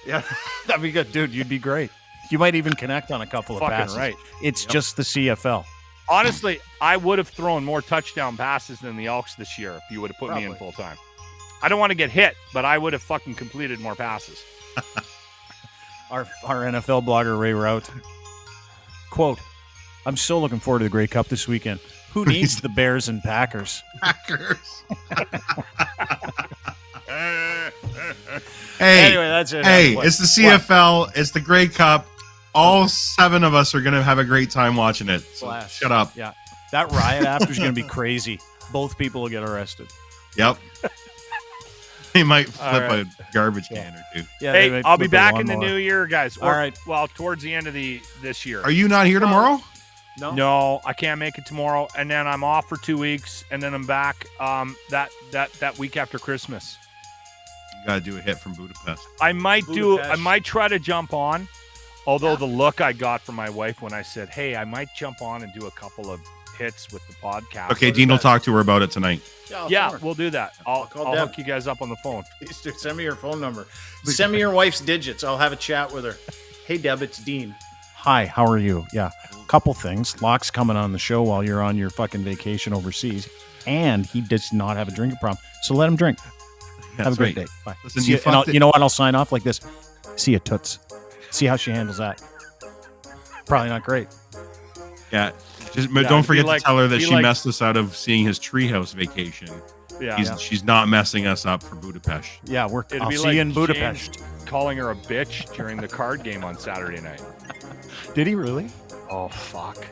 Yeah, that'd be good, dude. You'd be great. You might even connect on a couple of
Fucking
passes.
right.
It's just the CFL.
Honestly, I would have thrown more touchdown passes than the Elks this year if you would have put me in full time. I don't want to get hit, but I would have fucking completed more passes.
Our NFL blogger, Ray Rout. Quote, I'm so looking forward to the Grey Cup this weekend. Who needs the Bears and Packers?
Hey,
anyway, that's it.
Hey, it's the CFL. It's the Grey Cup. All 7 of us are going to have a great time watching it. So shut up.
Yeah. That riot after is going to be crazy. Both people will get arrested.
Yep. They might flip a garbage can or two.
Yeah, hey, I'll be back in the new year, guys. All right. Well, towards the end of this year.
Are you not here tomorrow?
No, I can't make it tomorrow, and then I'm off for 2 weeks, and then I'm back that week after Christmas.
You gotta do a hit from Budapest.
I might try to jump on, although the look I got from my wife when I said, "Hey, I might jump on and do a couple of hits with the podcast."
Okay, Dean will talk to her about it tonight.
Yeah, we'll do that. I'll hook you guys up on the phone.
Please send me your phone number. Send me your wife's digits. I'll have a chat with her. Hey, Deb, it's Dean.
Hi, how are you? Yeah, couple things. Locke's coming on the show while you're on your fucking vacation overseas, and he does not have a drinking problem. So let him drink. Have a great day. Bye.
Listen,
you know what? I'll sign off like this. See ya, Toots. See how she handles that. Probably not great.
Yeah. Don't forget to tell her that she messed us out of seeing his treehouse vacation. Yeah. She's not messing us up for Budapest.
Yeah, I'll see you in Budapest.
James calling her a bitch during the card game on Saturday night.
Did he really?
Oh, fuck.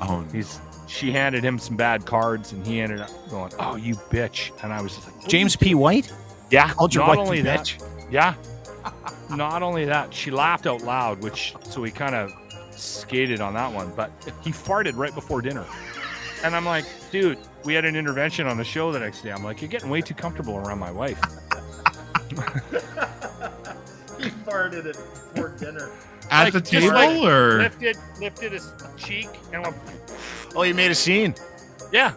Oh, no.
She handed him some bad cards, and he ended up going, "Oh, you bitch!" And I was just like,
James P. White?
Yeah.
Called your
not
wife
only
a
that,
bitch?
Yeah. Not only that, she laughed out loud, so he kind of skated on that one, but he farted right before dinner. And I'm like, dude, we had an intervention on the show the next day. I'm like, you're getting way too comfortable around my wife.
He farted it before dinner.
At the table, or
lifted his cheek and went.
Oh, you made a scene.
Yeah.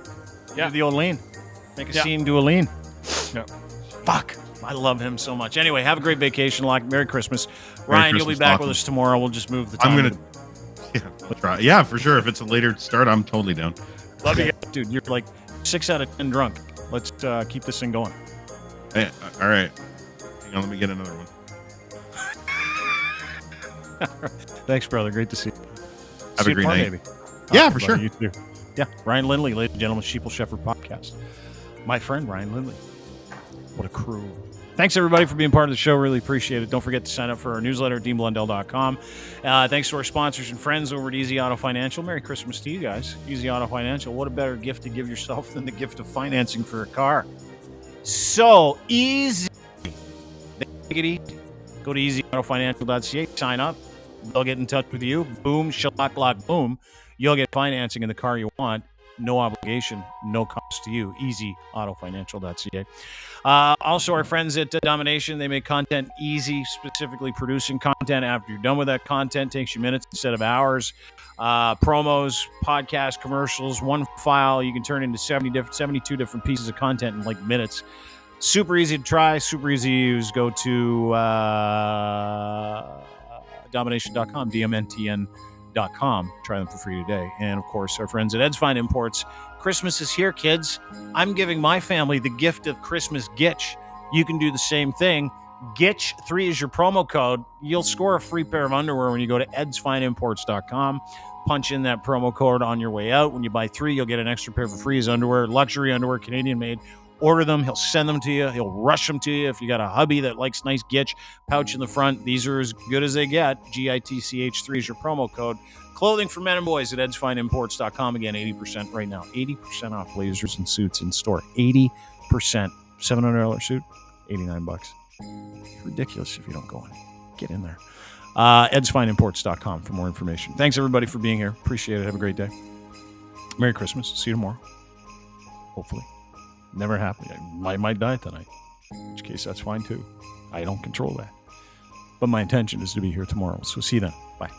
Do the old lean. Make a scene, do a lean.
Yeah.
Fuck. I love him so much. Anyway, have a great vacation, Locke. Merry Christmas. Ryan, you'll be back with us tomorrow. We'll just move the time.
I'll try. Yeah, for sure. If it's a later start, I'm totally down.
Love you,
dude. You're like 6 out of 10 drunk. Let's keep this thing going.
Hey, all right. Hang on, let me get another one.
Thanks, brother. Great to see you.
Have a great night.
Maybe.
Yeah, for sure.
You too. Yeah, Ryan Lindley, ladies and gentlemen, Sheeple Shepherd Podcast. My friend Ryan Lindley. What a crew. Thanks, everybody, for being part of the show. Really appreciate it. Don't forget to sign up for our newsletter at deanblundell.com. Thanks to our sponsors and friends over at Easy Auto Financial. Merry Christmas to you guys. Easy Auto Financial. What a better gift to give yourself than the gift of financing for a car. So easy. Take it easy. Go to easyautofinancial.ca. Sign up. They'll get in touch with you. Boom, shalack, lock, boom. You'll get financing in the car you want. No obligation, no cost to you. Easyautofinancial.ca. Also, our friends at Domination, they make content easy, specifically producing content. After you're done with that content, takes you minutes instead of hours. Promos, podcasts, commercials, one file. You can turn into 72 different pieces of content in like minutes. Super easy to try, super easy to use. Go to domination.com, DMNTN.com. Try them for free today. And, of course, our friends at Ed's Fine Imports. Christmas is here, kids. I'm giving my family the gift of Christmas Gitch. You can do the same thing. Gitch3 is your promo code. You'll score a free pair of underwear when you go to edsfineimports.com. Punch in that promo code on your way out. When you buy 3, you'll get an extra pair for free as underwear. Luxury underwear, Canadian-made. Order them. He'll send them to you. He'll rush them to you. If you got a hubby that likes nice Gitch, pouch in the front, these are as good as they get. GITCH3 is your promo code. Clothing for men and boys at edsfineimports.com. Again, 80% right now. 80% off blazers and suits in store. 80%. $700 suit, $89. It's ridiculous if you don't go in. Get in there. Edsfineimports.com for more information. Thanks, everybody, for being here. Appreciate it. Have a great day. Merry Christmas. See you tomorrow. Hopefully. Never happened. I might die tonight, in which case that's fine too. I don't control that. But my intention is to be here tomorrow. So see you then. Bye.